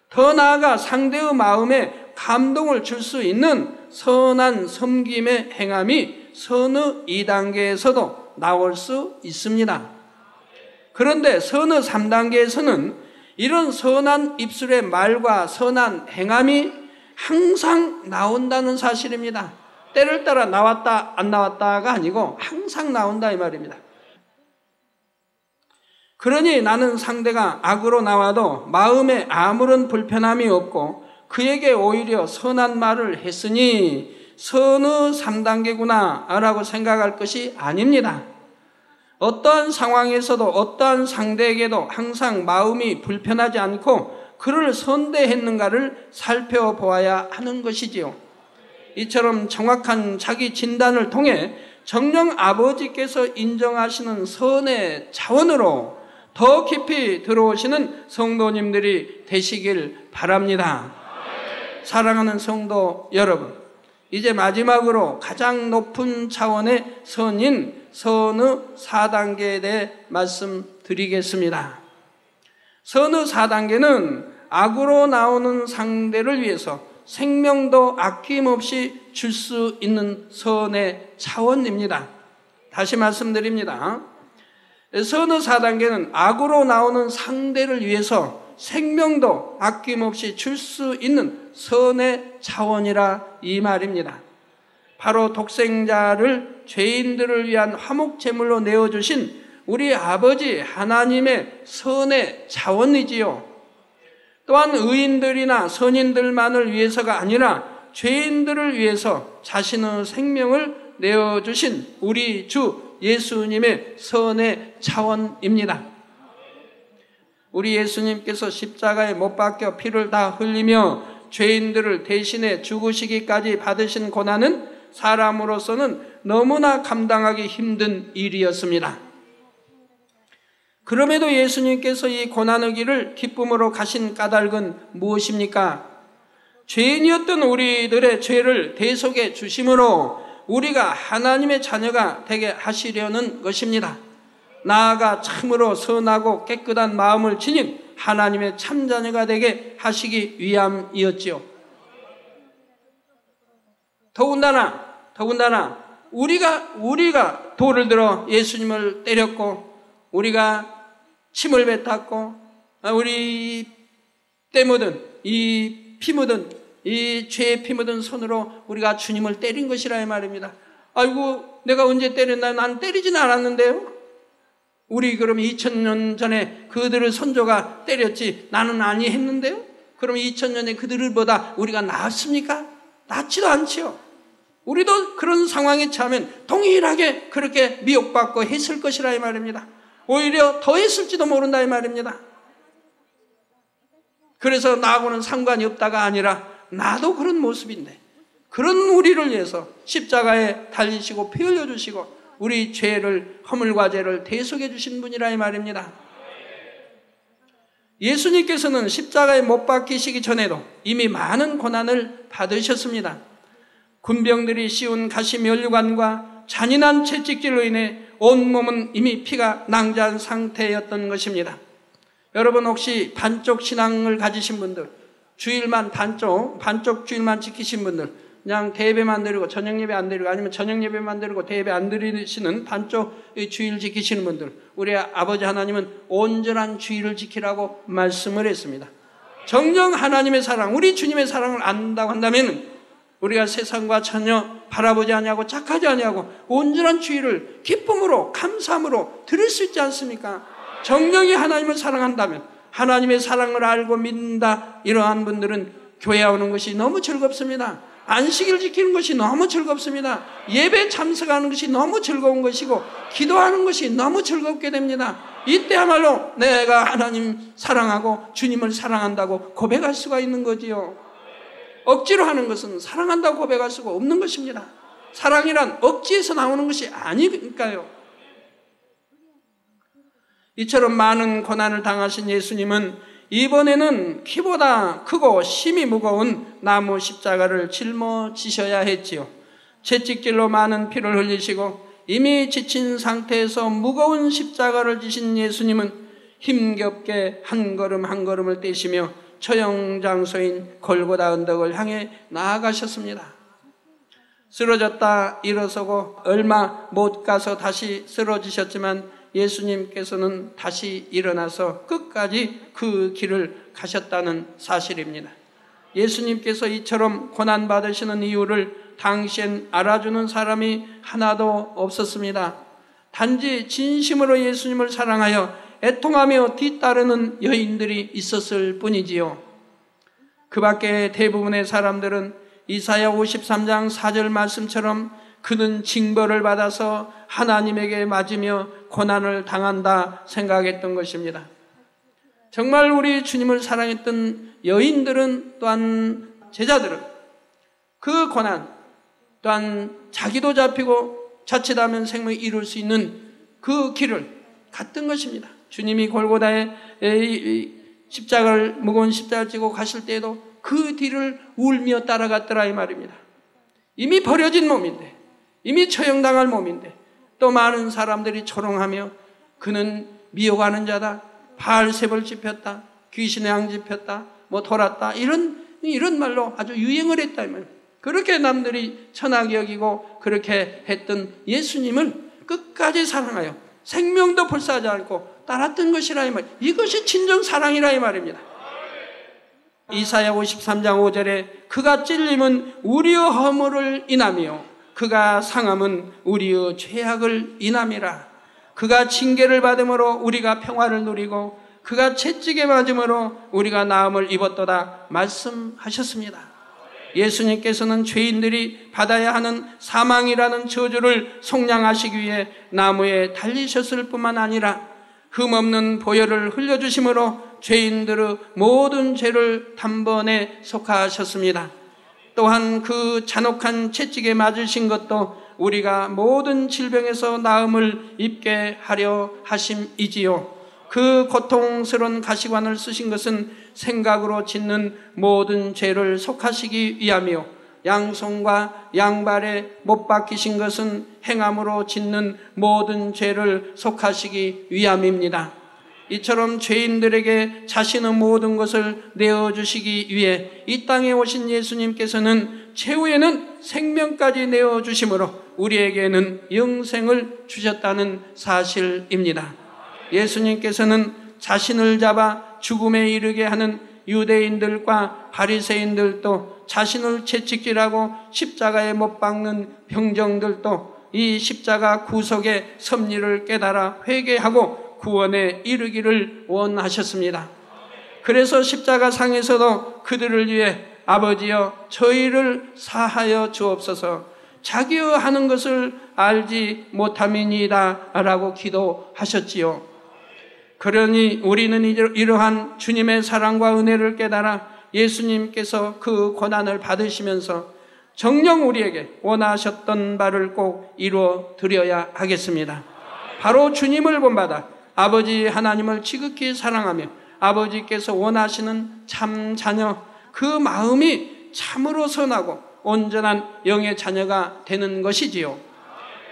더 나아가 상대의 마음에 감동을 줄 수 있는 선한 섬김의 행함이 선의 2단계에서도 나올 수 있습니다. 그런데 선의 3단계에서는 이런 선한 입술의 말과 선한 행함이 항상 나온다는 사실입니다. 때를 따라 나왔다 안 나왔다가 아니고 항상 나온다 이 말입니다. 그러니 나는 상대가 악으로 나와도 마음에 아무런 불편함이 없고 그에게 오히려 선한 말을 했으니 선의 3단계구나 라고 생각할 것이 아닙니다. 어떠한 상황에서도 어떠한 상대에게도 항상 마음이 불편하지 않고 그를 선대했는가를 살펴보아야 하는 것이지요. 이처럼 정확한 자기 진단을 통해 정녕 아버지께서 인정하시는 선의 차원으로 더 깊이 들어오시는 성도님들이 되시길 바랍니다. 사랑하는 성도 여러분, 이제 마지막으로 가장 높은 차원의 선인 선의 4단계에 대해 말씀드리겠습니다. 선의 4단계는 악으로 나오는 상대를 위해서 생명도 아낌없이 줄 수 있는 선의 차원입니다. 다시 말씀드립니다. 선의 4단계는 악으로 나오는 상대를 위해서 생명도 아낌없이 줄 수 있는 선의 차원이라 이 말입니다. 바로 독생자를 죄인들을 위한 화목제물로 내어주신 우리 아버지 하나님의 선의 자원이지요. 또한 의인들이나 선인들만을 위해서가 아니라 죄인들을 위해서 자신의 생명을 내어주신 우리 주 예수님의 선의 자원입니다. 우리 예수님께서 십자가에 못 박혀 피를 다 흘리며 죄인들을 대신해 죽으시기까지 받으신 고난은 사람으로서는 너무나 감당하기 힘든 일이었습니다. 그럼에도 예수님께서 이 고난의 길을 기쁨으로 가신 까닭은 무엇입니까? 죄인이었던 우리들의 죄를 대속해 주심으로 우리가 하나님의 자녀가 되게 하시려는 것입니다. 나아가 참으로 선하고 깨끗한 마음을 지닌 하나님의 참자녀가 되게 하시기 위함이었지요. 더군다나 우리가 돌을 들어 예수님을 때렸고, 우리가 침을 뱉었고, 우리 때 묻은 이 피 묻은 이 죄의 피 묻은 손으로 우리가 주님을 때린 것이라 이 말입니다. 아이고, 내가 언제 때렸나? 난 때리진 않았는데요. 우리 그럼 2000년 전에 그들의 선조가 때렸지 나는 아니했는데요. 그럼 2000년에 그들보다 우리가 나았습니까? 낫지도 않지요. 우리도 그런 상황에 처하면 동일하게 그렇게 미혹받고 했을 것이라 이 말입니다. 오히려 더 했을지도 모른다 이 말입니다. 그래서 나하고는 상관이 없다가 아니라 나도 그런 모습인데, 그런 우리를 위해서 십자가에 달리시고 피 흘려주시고 우리 죄를, 허물과 죄를 대속해 주신 분이라 이 말입니다. 예수님께서는 십자가에 못 박히시기 전에도 이미 많은 고난을 받으셨습니다. 군병들이 씌운 가시면류관과 잔인한 채찍질로 인해 온몸은 이미 피가 낭자한 상태였던 것입니다. 여러분 혹시 반쪽 신앙을 가지신 분들, 주일만 반쪽 주일만 지키신 분들, 그냥 대예배만 드리고 저녁 예배 안 드리고, 아니면 저녁 예배만 드리고 대예배 안 드리시는 반쪽 주일 지키시는 분들, 우리 아버지 하나님은 온전한 주일을 지키라고 말씀을 했습니다. 정녕 하나님의 사랑, 우리 주님의 사랑을 안다고 한다면 우리가 세상과 전혀 바라보지 아니하고 착하지 아니하고 온전한 주일을 기쁨으로 감사함으로 드릴 수 있지 않습니까? 정령이 하나님을 사랑한다면, 하나님의 사랑을 알고 믿는다, 이러한 분들은 교회에 오는 것이 너무 즐겁습니다. 안식일 지키는 것이 너무 즐겁습니다. 예배 참석하는 것이 너무 즐거운 것이고, 기도하는 것이 너무 즐겁게 됩니다. 이때야말로 내가 하나님 사랑하고 주님을 사랑한다고 고백할 수가 있는 거지요. 억지로 하는 것은 사랑한다고 고백할 수가 없는 것입니다. 사랑이란 억지에서 나오는 것이 아니니까요. 이처럼 많은 고난을 당하신 예수님은 이번에는 키보다 크고 심이 무거운 나무 십자가를 짊어지셔야 했지요. 채찍질로 많은 피를 흘리시고 이미 지친 상태에서 무거운 십자가를 지신 예수님은 힘겹게 한 걸음 한 걸음을 떼시며 처형 장소인 골고다 언덕을 향해 나아가셨습니다. 쓰러졌다 일어서고 얼마 못 가서 다시 쓰러지셨지만 예수님께서는 다시 일어나서 끝까지 그 길을 가셨다는 사실입니다. 예수님께서 이처럼 고난받으시는 이유를 당시엔 알아주는 사람이 하나도 없었습니다. 단지 진심으로 예수님을 사랑하여 애통하며 뒤따르는 여인들이 있었을 뿐이지요. 그 밖에 대부분의 사람들은 이사야 53장 4절 말씀처럼 그는 징벌을 받아서 하나님에게 맞으며 고난을 당한다 생각했던 것입니다. 정말 우리 주님을 사랑했던 여인들은, 또한 제자들은 그 고난, 또한 자기도 잡히고 자칫하면 생명을 이룰 수 있는 그 길을 갔던 것입니다. 주님이 골고다에 십자가를, 무거운 십자가를 지고 가실 때에도 그 뒤를 울며 따라갔더라 이 말입니다. 이미 버려진 몸인데, 이미 처형당할 몸인데 또 많은 사람들이 조롱하며 그는 미혹하는 자다, 바알세벌 짚혔다, 귀신의 양 짚혔다, 뭐 돌았다, 이런 말로 아주 유행을 했다 이 말입니다. 그렇게 남들이 천하게 여기고 그렇게 했던 예수님을 끝까지 사랑하여 생명도 불사하지 않고 따랐던 것이라 이 말. 이것이 진정 사랑이라 이 말입니다. 이사야 53장 5절에 그가 찔림은 우리의 허물을 인하며 그가 상함은 우리의 죄악을 인함이라. 그가 징계를 받음으로 우리가 평화를 누리고 그가 채찍에 맞음으로 우리가 나음을 입었도다 말씀하셨습니다. 예수님께서는 죄인들이 받아야 하는 사망이라는 저주를 속량하시기 위해 나무에 달리셨을 뿐만 아니라 흠없는 보혈을 흘려주심으로 죄인들의 모든 죄를 단번에 속하셨습니다. 또한 그 잔혹한 채찍에 맞으신 것도 우리가 모든 질병에서 나음을 입게 하려 하심이지요. 그 고통스러운 가시관을 쓰신 것은 생각으로 짓는 모든 죄를 속하시기 위함이요, 양손과 양발에 못 박히신 것은 행함으로 짓는 모든 죄를 속하시기 위함입니다. 이처럼 죄인들에게 자신의 모든 것을 내어주시기 위해 이 땅에 오신 예수님께서는 최후에는 생명까지 내어주심으로 우리에게는 영생을 주셨다는 사실입니다. 예수님께서는 자신을 잡아 죽음에 이르게 하는 유대인들과 바리새인들도, 자신을 채찍질하고 십자가에 못 박는 병정들도 이 십자가 구속의 섭리를 깨달아 회개하고 구원에 이르기를 원하셨습니다. 그래서 십자가상에서도 그들을 위해 아버지여 저희를 사하여 주옵소서, 자기의 하는 것을 알지 못함이니이다 라고 기도하셨지요. 그러니 우리는 이러한 주님의 사랑과 은혜를 깨달아 예수님께서 그 고난을 받으시면서 정녕 우리에게 원하셨던 바를 꼭 이루어 드려야 하겠습니다. 바로 주님을 본받아 아버지 하나님을 지극히 사랑하며 아버지께서 원하시는 참 자녀, 그 마음이 참으로 선하고 온전한 영의 자녀가 되는 것이지요.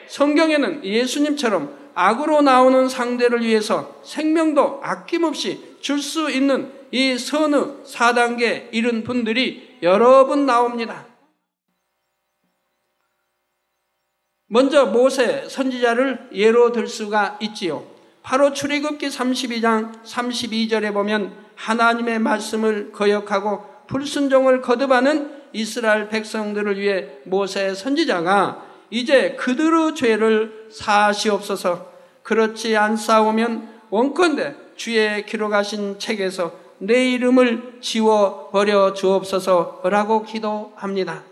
성경에는 예수님처럼 악으로 나오는 상대를 위해서 생명도 아낌없이 줄 수 있는 이 선의 4단계에 이른 분들이 여러 분 나옵니다. 먼저 모세 선지자를 예로 들 수가 있지요. 바로 출애굽기 32장 32절에 보면 하나님의 말씀을 거역하고 불순종을 거듭하는 이스라엘 백성들을 위해 모세 선지자가 이제 그들의 죄를 사하시옵소서, 그렇지 않사오면 원컨대 주의 기록하신 책에서 내 이름을 지워버려 주옵소서라고 기도합니다.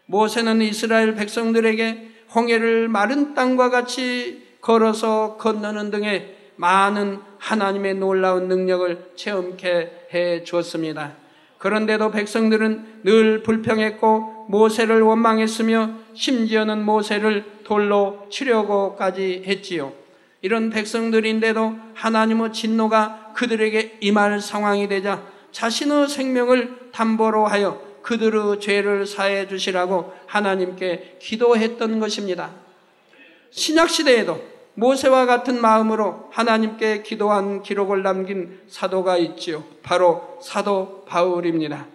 모세는 이스라엘 백성들에게 홍해를 마른 땅과 같이 걸어서 건너는 등의 많은 하나님의 놀라운 능력을 체험케 해 주었습니다. 그런데도 백성들은 늘 불평했고 모세를 원망했으며 심지어는 모세를 돌로 치려고까지 했지요. 이런 백성들인데도 하나님의 진노가 그들에게 임할 상황이 되자 자신의 생명을 담보로 하여 그들의 죄를 사해 주시라고 하나님께 기도했던 것입니다. 신약시대에도 모세와 같은 마음으로 하나님께 기도한 기록을 남긴 사도가 있지요. 바로 사도 바울입니다.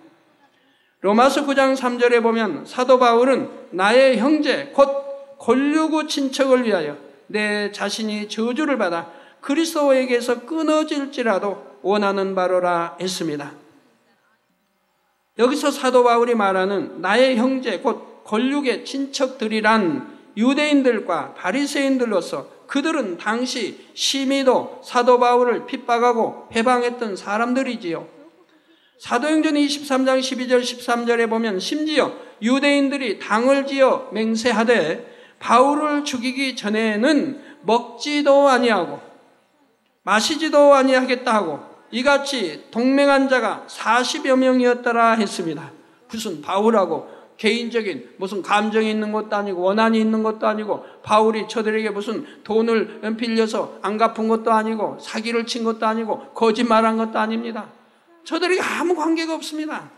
로마서 9장 3절에 보면 사도 바울은 나의 형제 곧 골류구 친척을 위하여 내 자신이 저주를 받아 그리스도에게서 끊어질지라도 원하는 바로라 했습니다. 여기서 사도 바울이 말하는 나의 형제 곧 골육의 친척들이란 유대인들과 바리새인들로서 그들은 당시 심히도 사도 바울을 핍박하고 해방했던 사람들이지요. 사도행전 23장 12절 13절에 보면 심지어 유대인들이 당을 지어 맹세하되 바울을 죽이기 전에는 먹지도 아니하고 마시지도 아니하겠다 하고 이같이 동맹한 자가 40여 명이었더라 했습니다. 무슨 바울하고 개인적인 무슨 감정이 있는 것도 아니고 원한이 있는 것도 아니고 바울이 저들에게 무슨 돈을 빌려서 안 갚은 것도 아니고 사기를 친 것도 아니고 거짓말한 것도 아닙니다. 저들에게 아무 관계가 없습니다.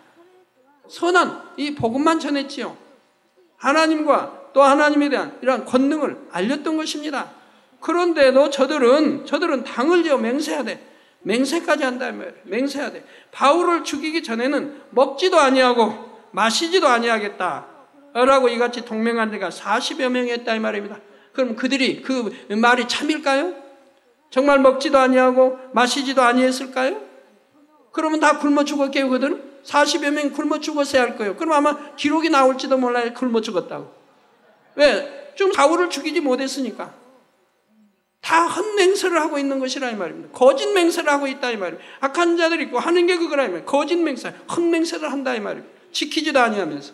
선한 이 복음만 전했지요. 하나님과 또 하나님에 대한 이러한 권능을 알렸던 것입니다. 그런데도 저들은 당을 지어 맹세해야 돼. 맹세까지 한다는 말이에요. 맹세해야 돼. 바울을 죽이기 전에는 먹지도 아니하고 마시지도 아니하겠다 라고 이같이 동맹한 데가 40여 명이었다 이 말입니다. 그럼 그들이 그 말이 참일까요? 정말 먹지도 아니하고 마시지도 아니했을까요? 그러면 다 굶어 죽었겠요. 그들은 40여 명 굶어 죽었어야 할 거예요. 그럼 아마 기록이 나올지도 몰라요. 굶어 죽었다고. 왜? 좀 바울을 죽이지 못했으니까. 다 헛맹세를 하고 있는 것이라 이 말입니다. 거짓 맹세를 하고 있다 이 말입니다. 악한 자들이 있고 하는 게 그거라 이 말입니다. 거짓 맹세, 헛맹세를 한다 이 말입니다. 지키지도 아니하면서.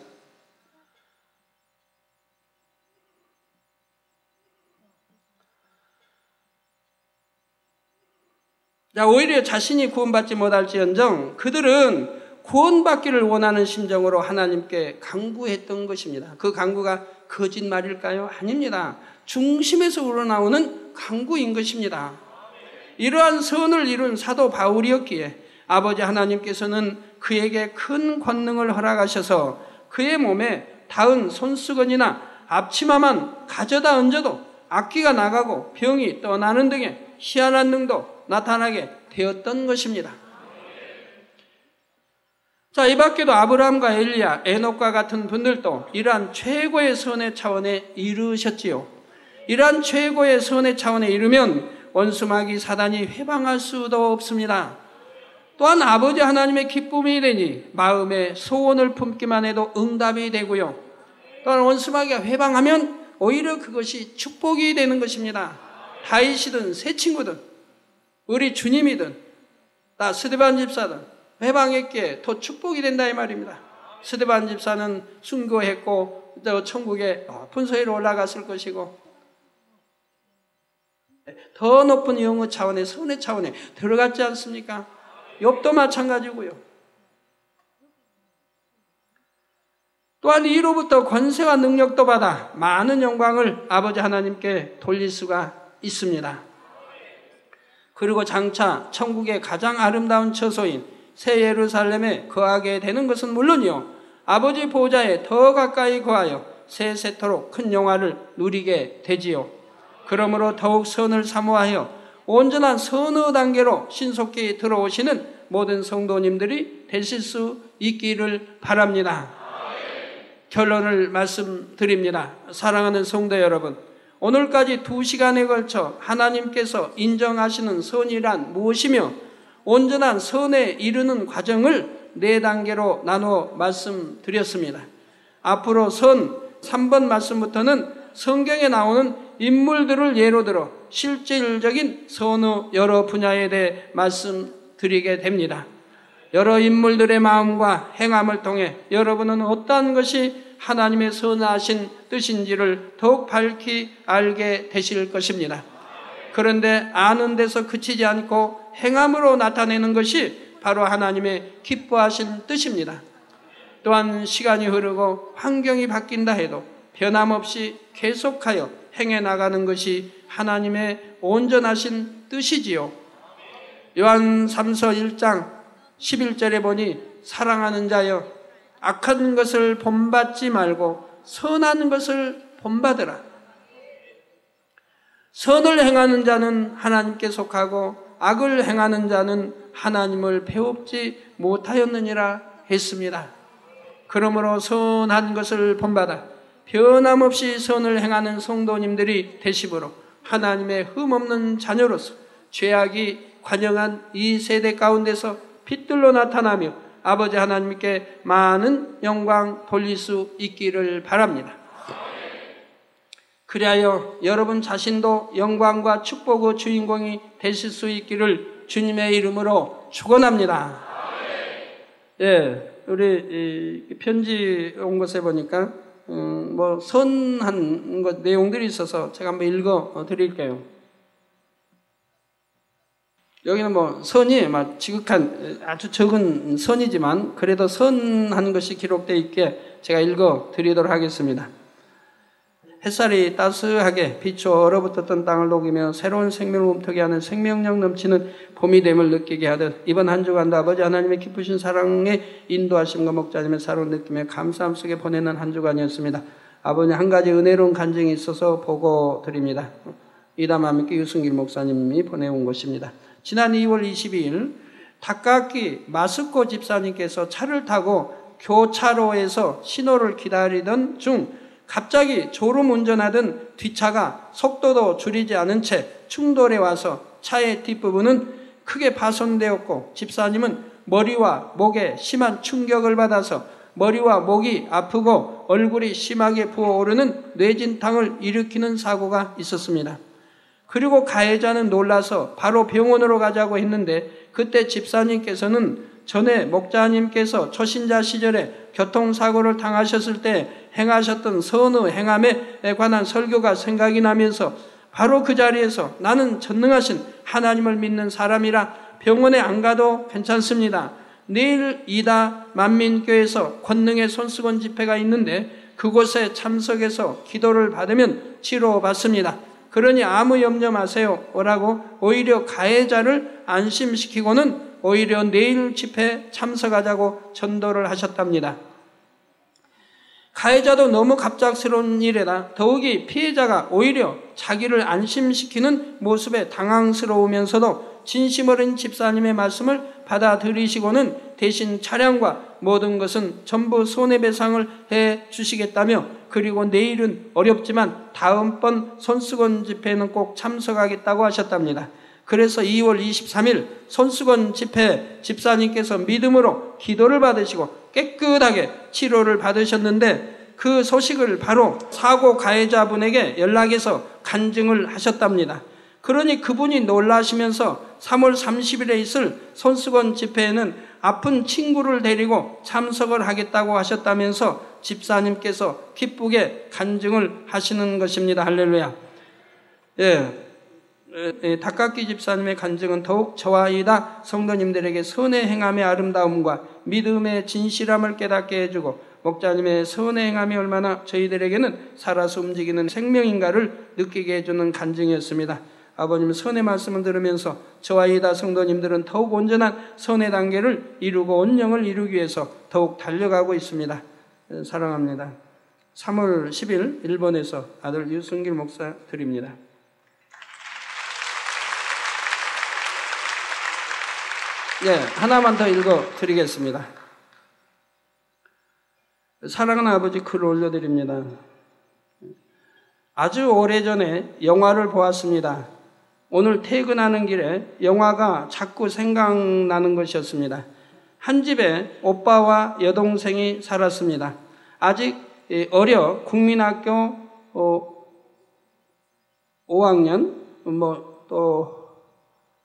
자, 오히려 자신이 구원받지 못할지언정 그들은 구원받기를 원하는 심정으로 하나님께 간구했던 것입니다. 그 간구가 거짓말일까요? 아닙니다. 중심에서 우러나오는 간구인 것입니다. 이러한 선을 이룬 사도 바울이었기에 아버지 하나님께서는 그에게 큰 권능을 허락하셔서 그의 몸에 닿은 손수건이나 앞치마만 가져다 얹어도 악기가 나가고 병이 떠나는 등의 희한한 능도 나타나게 되었던 것입니다. 자, 이 밖에도 아브라함과 엘리야, 에녹과 같은 분들도 이러한 최고의 선의 차원에 이르셨지요. 이러한 최고의 선의 차원에 이르면 원수마귀 사단이 회방할 수도 없습니다. 또한 아버지 하나님의 기쁨이 되니 마음의 소원을 품기만 해도 응답이 되고요. 또한 원수마귀가 회방하면 오히려 그것이 축복이 되는 것입니다. 다윗이든 새 친구든 우리 주님이든 다 스데반 집사든 회방했기에 더 축복이 된다 이 말입니다. 스데반 집사는 순교했고 또 천국의 높은 소리로 올라갔을 것이고 더 높은 영의 차원의 선의 차원에 들어갔지 않습니까? 욥도 마찬가지고요. 또한 이로부터 권세와 능력도 받아 많은 영광을 아버지 하나님께 돌릴 수가 있습니다. 그리고 장차 천국의 가장 아름다운 처소인 새 예루살렘에 거하게 되는 것은 물론이요, 아버지 보좌에 더 가까이 거하여 세세토록 큰 영화를 누리게 되지요. 그러므로 더욱 선을 사모하여 온전한 선의 단계로 신속히 들어오시는 모든 성도님들이 되실 수 있기를 바랍니다. 결론을 말씀드립니다. 사랑하는 성도 여러분, 오늘까지 2시간에 걸쳐 하나님께서 인정하시는 선이란 무엇이며 온전한 선에 이르는 과정을 4단계로 나누어 말씀드렸습니다. 앞으로 선 3번 말씀부터는 성경에 나오는 인물들을 예로 들어 실질적인 선의 여러 분야에 대해 말씀드리게 됩니다. 여러 인물들의 마음과 행함을 통해 여러분은 어떠한 것이 하나님의 선하신 뜻인지를 더욱 밝히 알게 되실 것입니다. 그런데 아는 데서 그치지 않고 행함으로 나타내는 것이 바로 하나님의 기뻐하신 뜻입니다. 또한 시간이 흐르고 환경이 바뀐다 해도 변함없이 계속하여 행해 나가는 것이 하나님의 온전하신 뜻이지요. 요한 3서 1장 11절에 보니 사랑하는 자여 악한 것을 본받지 말고 선한 것을 본받으라. 선을 행하는 자는 하나님께 속하고 악을 행하는 자는 하나님을 배웁지 못하였느니라 했습니다. 그러므로 선한 것을 본받아 변함없이 선을 행하는 성도님들이 되시므로 하나님의 흠없는 자녀로서 죄악이 관영한 이 세대 가운데서 빛들로 나타나며 아버지 하나님께 많은 영광 돌릴 수 있기를 바랍니다. 그리하여 여러분 자신도 영광과 축복의 주인공이 되실 수 있기를 주님의 이름으로 축원합니다. 예, 우리 편지 온 것에 보니까 뭐 선한 것 내용들이 있어서 제가 한번 읽어 드릴게요. 여기는 뭐 선이 막 지극한 아주 적은 선이지만 그래도 선한 것이 기록되어 있게 제가 읽어 드리도록 하겠습니다. 햇살이 따스하게 비추어 얼어붙었던 땅을 녹이며 새로운 생명을 움트게 하는 생명력 넘치는 봄이 됨을 느끼게 하듯 이번 한 주간도 아버지 하나님의 기쁘신 사랑에 인도하심과 목자님의 사랑을 느끼며 감사함 속에 보내는 한 주간이었습니다. 아버지 한 가지 은혜로운 간증이 있어서 보고 드립니다. 이담함께 유승길 목사님이 보내온 것입니다. 지난 2월 22일 닭깎이 마스코 집사님께서 차를 타고 교차로에서 신호를 기다리던 중 갑자기 졸음 운전하던 뒷차가 속도도 줄이지 않은 채 충돌해 와서 차의 뒷부분은 크게 파손되었고 집사님은 머리와 목에 심한 충격을 받아서 머리와 목이 아프고 얼굴이 심하게 부어오르는 뇌진탕을 일으키는 사고가 있었습니다. 그리고 가해자는 놀라서 바로 병원으로 가자고 했는데 그때 집사님께서는 전에 목자님께서 초신자 시절에 교통사고를 당하셨을 때 행하셨던 선의 행함에 관한 설교가 생각이 나면서 바로 그 자리에서 나는 전능하신 하나님을 믿는 사람이라 병원에 안 가도 괜찮습니다. 내일 이다 만민교회에서 권능의 손수건 집회가 있는데 그곳에 참석해서 기도를 받으면 치료받습니다. 그러니 아무 염려 마세요. 오라고 오히려 가해자를 안심시키고는 오히려 내일 집회에 참석하자고 전도를 하셨답니다. 가해자도 너무 갑작스러운 일에다 더욱이 피해자가 오히려 자기를 안심시키는 모습에 당황스러우면서도 진심 어린 집사님의 말씀을 받아들이시고는 대신 차량과 모든 것은 전부 손해배상을 해 주시겠다며 그리고 내일은 어렵지만 다음번 손수건 집회에는 꼭 참석하겠다고 하셨답니다. 그래서 2월 23일 손수건 집회 집사님께서 믿음으로 기도를 받으시고 깨끗하게 치료를 받으셨는데 그 소식을 바로 사고 가해자분에게 연락해서 간증을 하셨답니다. 그러니 그분이 놀라시면서 3월 30일에 있을 손수건 집회에는 아픈 친구를 데리고 참석을 하겠다고 하셨다면서 집사님께서 기쁘게 간증을 하시는 것입니다. 할렐루야. 닭깎기 집사님의 간증은 더욱 저와 이다 성도님들에게 선의 행함의 아름다움과 믿음의 진실함을 깨닫게 해주고 목자님의 선의 행함이 얼마나 저희들에게는 살아서 움직이는 생명인가를 느끼게 해주는 간증이었습니다. 아버님 선의 말씀을 들으면서 저와 이다 성도님들은 더욱 온전한 선의 단계를 이루고 온영을 이루기 위해서 더욱 달려가고 있습니다. 사랑합니다. 3월 10일 일본에서 아들 유승길 목사 드립니다. 하나만 더 읽어 드리겠습니다. 사랑하는 아버지 글 올려드립니다. 아주 오래전에 영화를 보았습니다. 오늘 퇴근하는 길에 영화가 자꾸 생각나는 것이었습니다. 한 집에 오빠와 여동생이 살았습니다. 아직 어려 국민학교 5학년 또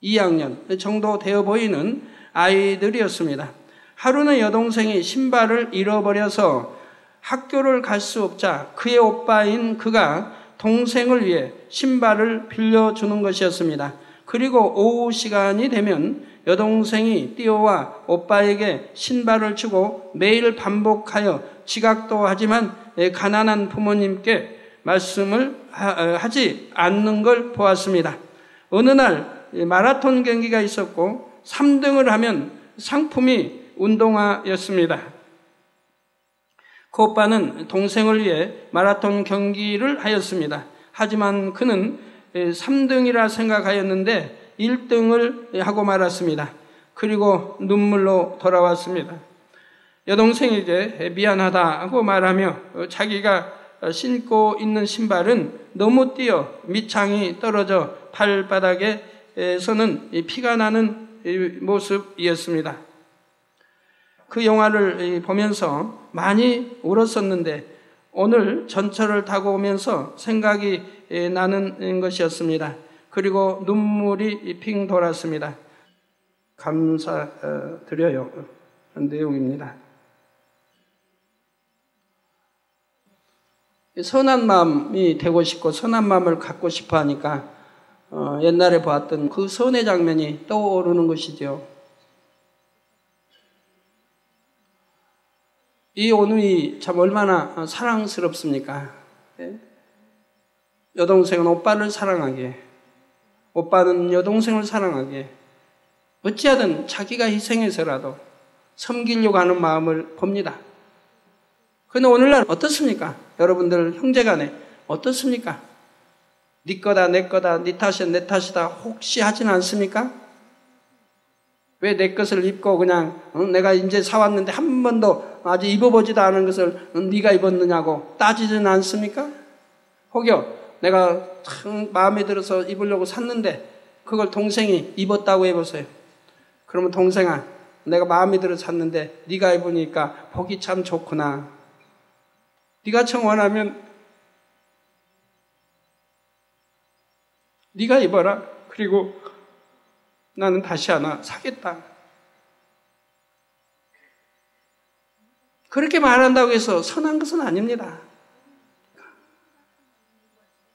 2학년 정도 되어 보이는 아이들이었습니다. 하루는 여동생이 신발을 잃어버려서 학교를 갈 수 없자 그의 오빠인 그가 동생을 위해 신발을 빌려주는 것이었습니다. 그리고 오후 시간이 되면 여동생이 뛰어와 오빠에게 신발을 주고 매일 반복하여 지각도 하지만 가난한 부모님께 말씀을 하지 않는 걸 보았습니다. 어느 날 마라톤 경기가 있었고 3등을 하면 상품이 운동화였습니다. 그 오빠는 동생을 위해 마라톤 경기를 하였습니다. 하지만 그는 3등이라 생각하였는데 1등을 하고 말았습니다. 그리고 눈물로 돌아왔습니다. 여동생에게 미안하다고 말하며 자기가 신고 있는 신발은 너무 뛰어 밑창이 떨어져 발바닥에서는 피가 나는 모습이었습니다. 그 영화를 보면서 많이 울었었는데 오늘 전철을 타고 오면서 생각이 나는 것이었습니다. 그리고 눈물이 핑 돌았습니다. 감사드려요. 내용입니다. 선한 마음이 되고 싶고 선한 마음을 갖고 싶어 하니까 옛날에 보았던 그 선의 장면이 떠오르는 것이죠. 이 오누이 참 얼마나 사랑스럽습니까? 여동생은 오빠를 사랑하게, 오빠는 여동생을 사랑하게, 어찌하든 자기가 희생해서라도 섬기려고 하는 마음을 봅니다. 그런데 오늘날 어떻습니까? 여러분들 형제간에 어떻습니까? 네 거다 내 거다 네 탓이야 내 탓이다 혹시 하진 않습니까? 왜 내 것을 입고 그냥 내가 이제 사왔는데 한 번도 아직 입어보지도 않은 것을 네가 입었느냐고 따지진 않습니까? 혹여 내가 참 마음에 들어서 입으려고 샀는데 그걸 동생이 입었다고 해보세요. 그러면 동생아 내가 마음에 들어서 샀는데 네가 입으니까 보기 참 좋구나. 네가 청 원하면 네가 입어라. 그리고 나는 다시 하나 사겠다. 그렇게 말한다고 해서 선한 것은 아닙니다.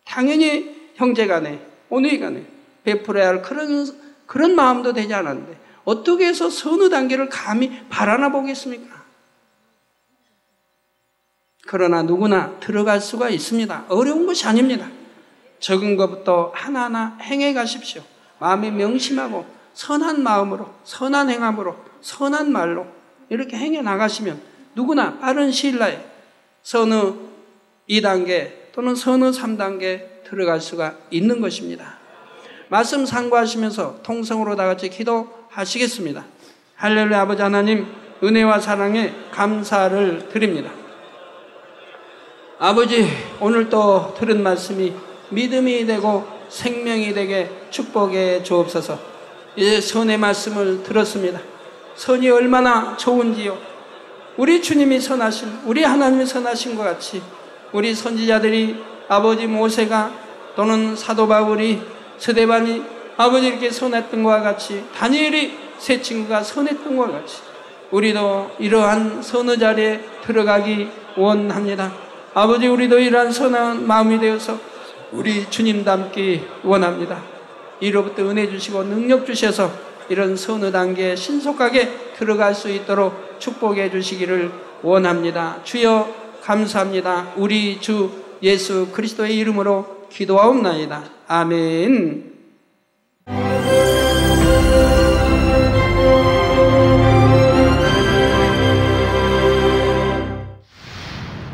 당연히 형제간에, 오누이간에 베풀어야 할 그런 마음도 되지 않았는데 어떻게 해서 선의 단계를 감히 바라나 보겠습니까? 그러나 누구나 들어갈 수가 있습니다. 어려운 것이 아닙니다. 적은 것부터 하나하나 행해 가십시오. 마음에 명심하고 선한 마음으로, 선한 행함으로, 선한 말로 이렇게 행해 나가시면 누구나 빠른 시일 내에 선의 2단계 또는 선의 3단계 들어갈 수가 있는 것입니다. 말씀 상고하시면서 통성으로 다 같이 기도하시겠습니다. 할렐루야. 아버지 하나님, 은혜와 사랑에 감사를 드립니다. 아버지, 오늘 또 들은 말씀이 믿음이 되고 생명이 되게 축복해 주옵소서. 이제 선의 말씀을 들었습니다. 선이 얼마나 좋은지요. 우리 주님이 선하신, 우리 하나님이 선하신 것 같이 우리 선지자들이 아버지 모세가 또는 사도 바울이 스데반이 아버지 이렇게 선했던 것과 같이 다니엘이 세 친구가 선했던 것과 같이 우리도 이러한 선의 자리에 들어가기 원합니다. 아버지, 우리도 이러한 선한 마음이 되어서 우리 주님 닮기 원합니다. 이로부터 은혜 주시고 능력 주셔서 이런 선의 단계에 신속하게 들어갈 수 있도록 축복해 주시기를 원합니다. 주여 감사합니다. 우리 주 예수 그리스도의 이름으로 기도하옵나이다. 아멘.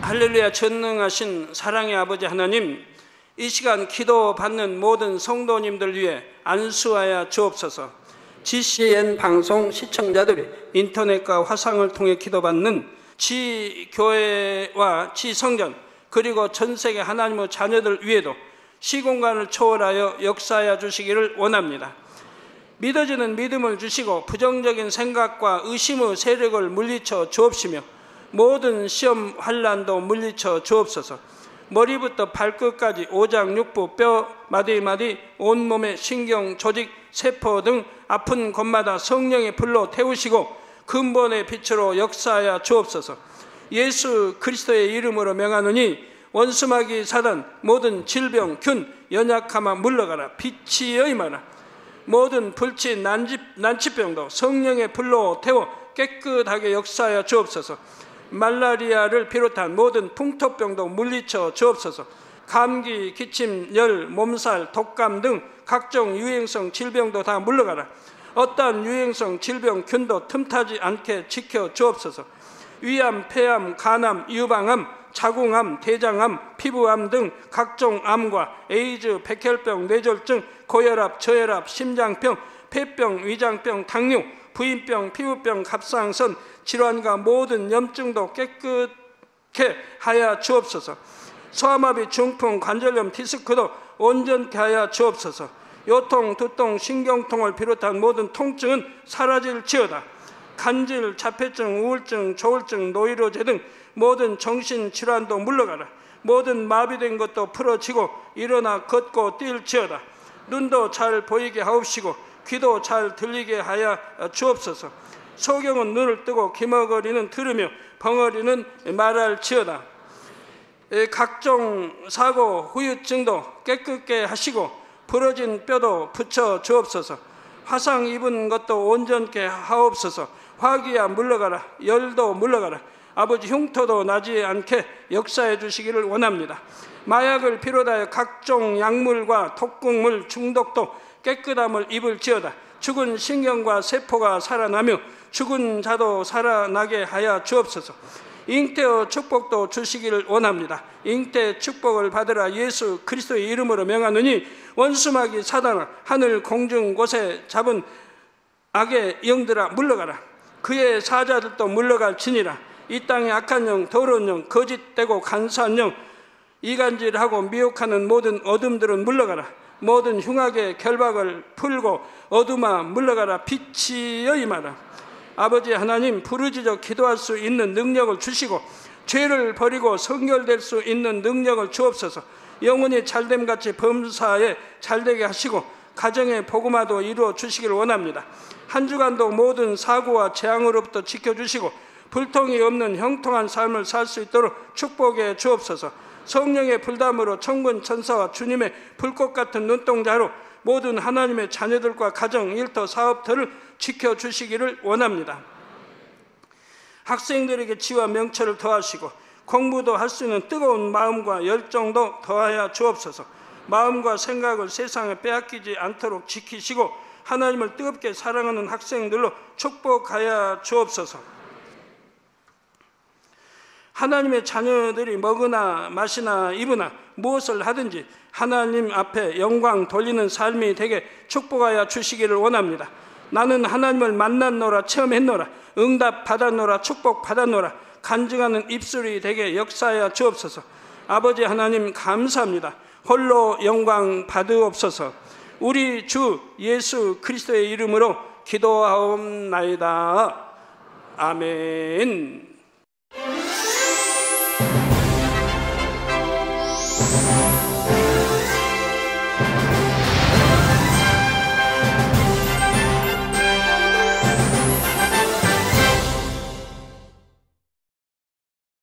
할렐루야. 전능하신 사랑의 아버지 하나님, 이 시간 기도받는 모든 성도님들 위해 안수하여 주옵소서. GCN 방송 시청자들이 인터넷과 화상을 통해 기도받는 지교회와 지성전 그리고 전세계 하나님의 자녀들 위에도 시공간을 초월하여 역사하여 주시기를 원합니다. 믿어지는 믿음을 주시고 부정적인 생각과 의심의 세력을 물리쳐 주옵시며 모든 시험 환난도 물리쳐 주옵소서. 머리부터 발끝까지 오장육부 뼈 마디마디 온몸의 신경 조직 세포 등 아픈 곳마다 성령의 불로 태우시고 근본의 빛으로 역사하여 주옵소서. 예수 그리스도의 이름으로 명하노니 원수마귀 사단 모든 질병 균 연약함아 물러가라. 빛이 여임하라. 모든 불치 난치병도 성령의 불로 태워 깨끗하게 역사하여 주옵소서. 말라리아를 비롯한 모든 풍토병도 물리쳐 주옵소서. 감기, 기침, 열, 몸살, 독감 등 각종 유행성 질병도 다 물러가라. 어떠한 유행성 질병 균도 틈타지 않게 지켜 주옵소서. 위암, 폐암, 간암, 유방암, 자궁암, 대장암, 피부암 등 각종 암과 에이즈, 백혈병, 뇌졸중, 고혈압, 저혈압, 심장병, 폐병, 위장병, 당뇨, 부인병, 피부병, 갑상선 질환과 모든 염증도 깨끗게 하여 주옵소서. 소아마비, 중풍, 관절염, 디스크도 온전케 하여 주옵소서. 요통, 두통, 신경통을 비롯한 모든 통증은 사라질지어다. 간질, 자폐증, 우울증, 조울증, 노이로제 등 모든 정신질환도 물러가라. 모든 마비된 것도 풀어지고 일어나 걷고 뛸지어다. 눈도 잘 보이게 하옵시고 귀도 잘 들리게 하여 주옵소서. 소경은 눈을 뜨고 기머거리는 들으며 벙어리는 말할지어다. 각종 사고, 후유증도 깨끗게 하시고 부러진 뼈도 붙여 주옵소서. 화상 입은 것도 온전케 하옵소서. 화기야 물러가라. 열도 물러가라. 아버지 흉터도 나지 않게 역사해 주시기를 원합니다. 마약을 비롯하여 각종 약물과 독극물 중독도 깨끗함을 입을지어다. 죽은 신경과 세포가 살아나며 죽은 자도 살아나게 하여 주옵소서. 잉태의 축복도 주시기를 원합니다. 잉태 축복을 받으라. 예수 그리스도의 이름으로 명하노니 원수마귀 사단아 하늘 공중 곳에 잡은 악의 영들아 물러가라. 그의 사자들도 물러갈지니라. 이 땅의 악한 영, 더러운 영, 거짓되고 간사한 영, 이간질하고 미혹하는 모든 어둠들은 물러가라. 모든 흉악의 결박을 풀고 어둠아 물러가라. 빛이 여임하라. 아버지 하나님, 부르짖어 기도할 수 있는 능력을 주시고 죄를 버리고 성결될 수 있는 능력을 주옵소서. 영혼이 잘됨같이 범사에 잘되게 하시고 가정의 복음화도 이루어 주시길 원합니다. 한 주간도 모든 사고와 재앙으로부터 지켜주시고 불통이 없는 형통한 삶을 살 수 있도록 축복해 주옵소서. 성령의 불담으로 천군 천사와 주님의 불꽃 같은 눈동자로 모든 하나님의 자녀들과 가정, 일터, 사업들을 지켜주시기를 원합니다. 학생들에게 지혜와 명철을 더하시고 공부도 할 수 있는 뜨거운 마음과 열정도 더하여 주옵소서. 마음과 생각을 세상에 빼앗기지 않도록 지키시고 하나님을 뜨겁게 사랑하는 학생들로 축복하여 주옵소서. 하나님의 자녀들이 먹으나 마시나 입으나 무엇을 하든지 하나님 앞에 영광 돌리는 삶이 되게 축복하여 주시기를 원합니다. 나는 하나님을 만났노라, 체험했노라, 응답 받았노라, 축복 받았노라, 간증하는 입술이 되게 역사하여 주옵소서. 아버지 하나님 감사합니다. 홀로 영광 받으옵소서. 우리 주 예수 그리스도의 이름으로 기도하옵나이다. 아멘.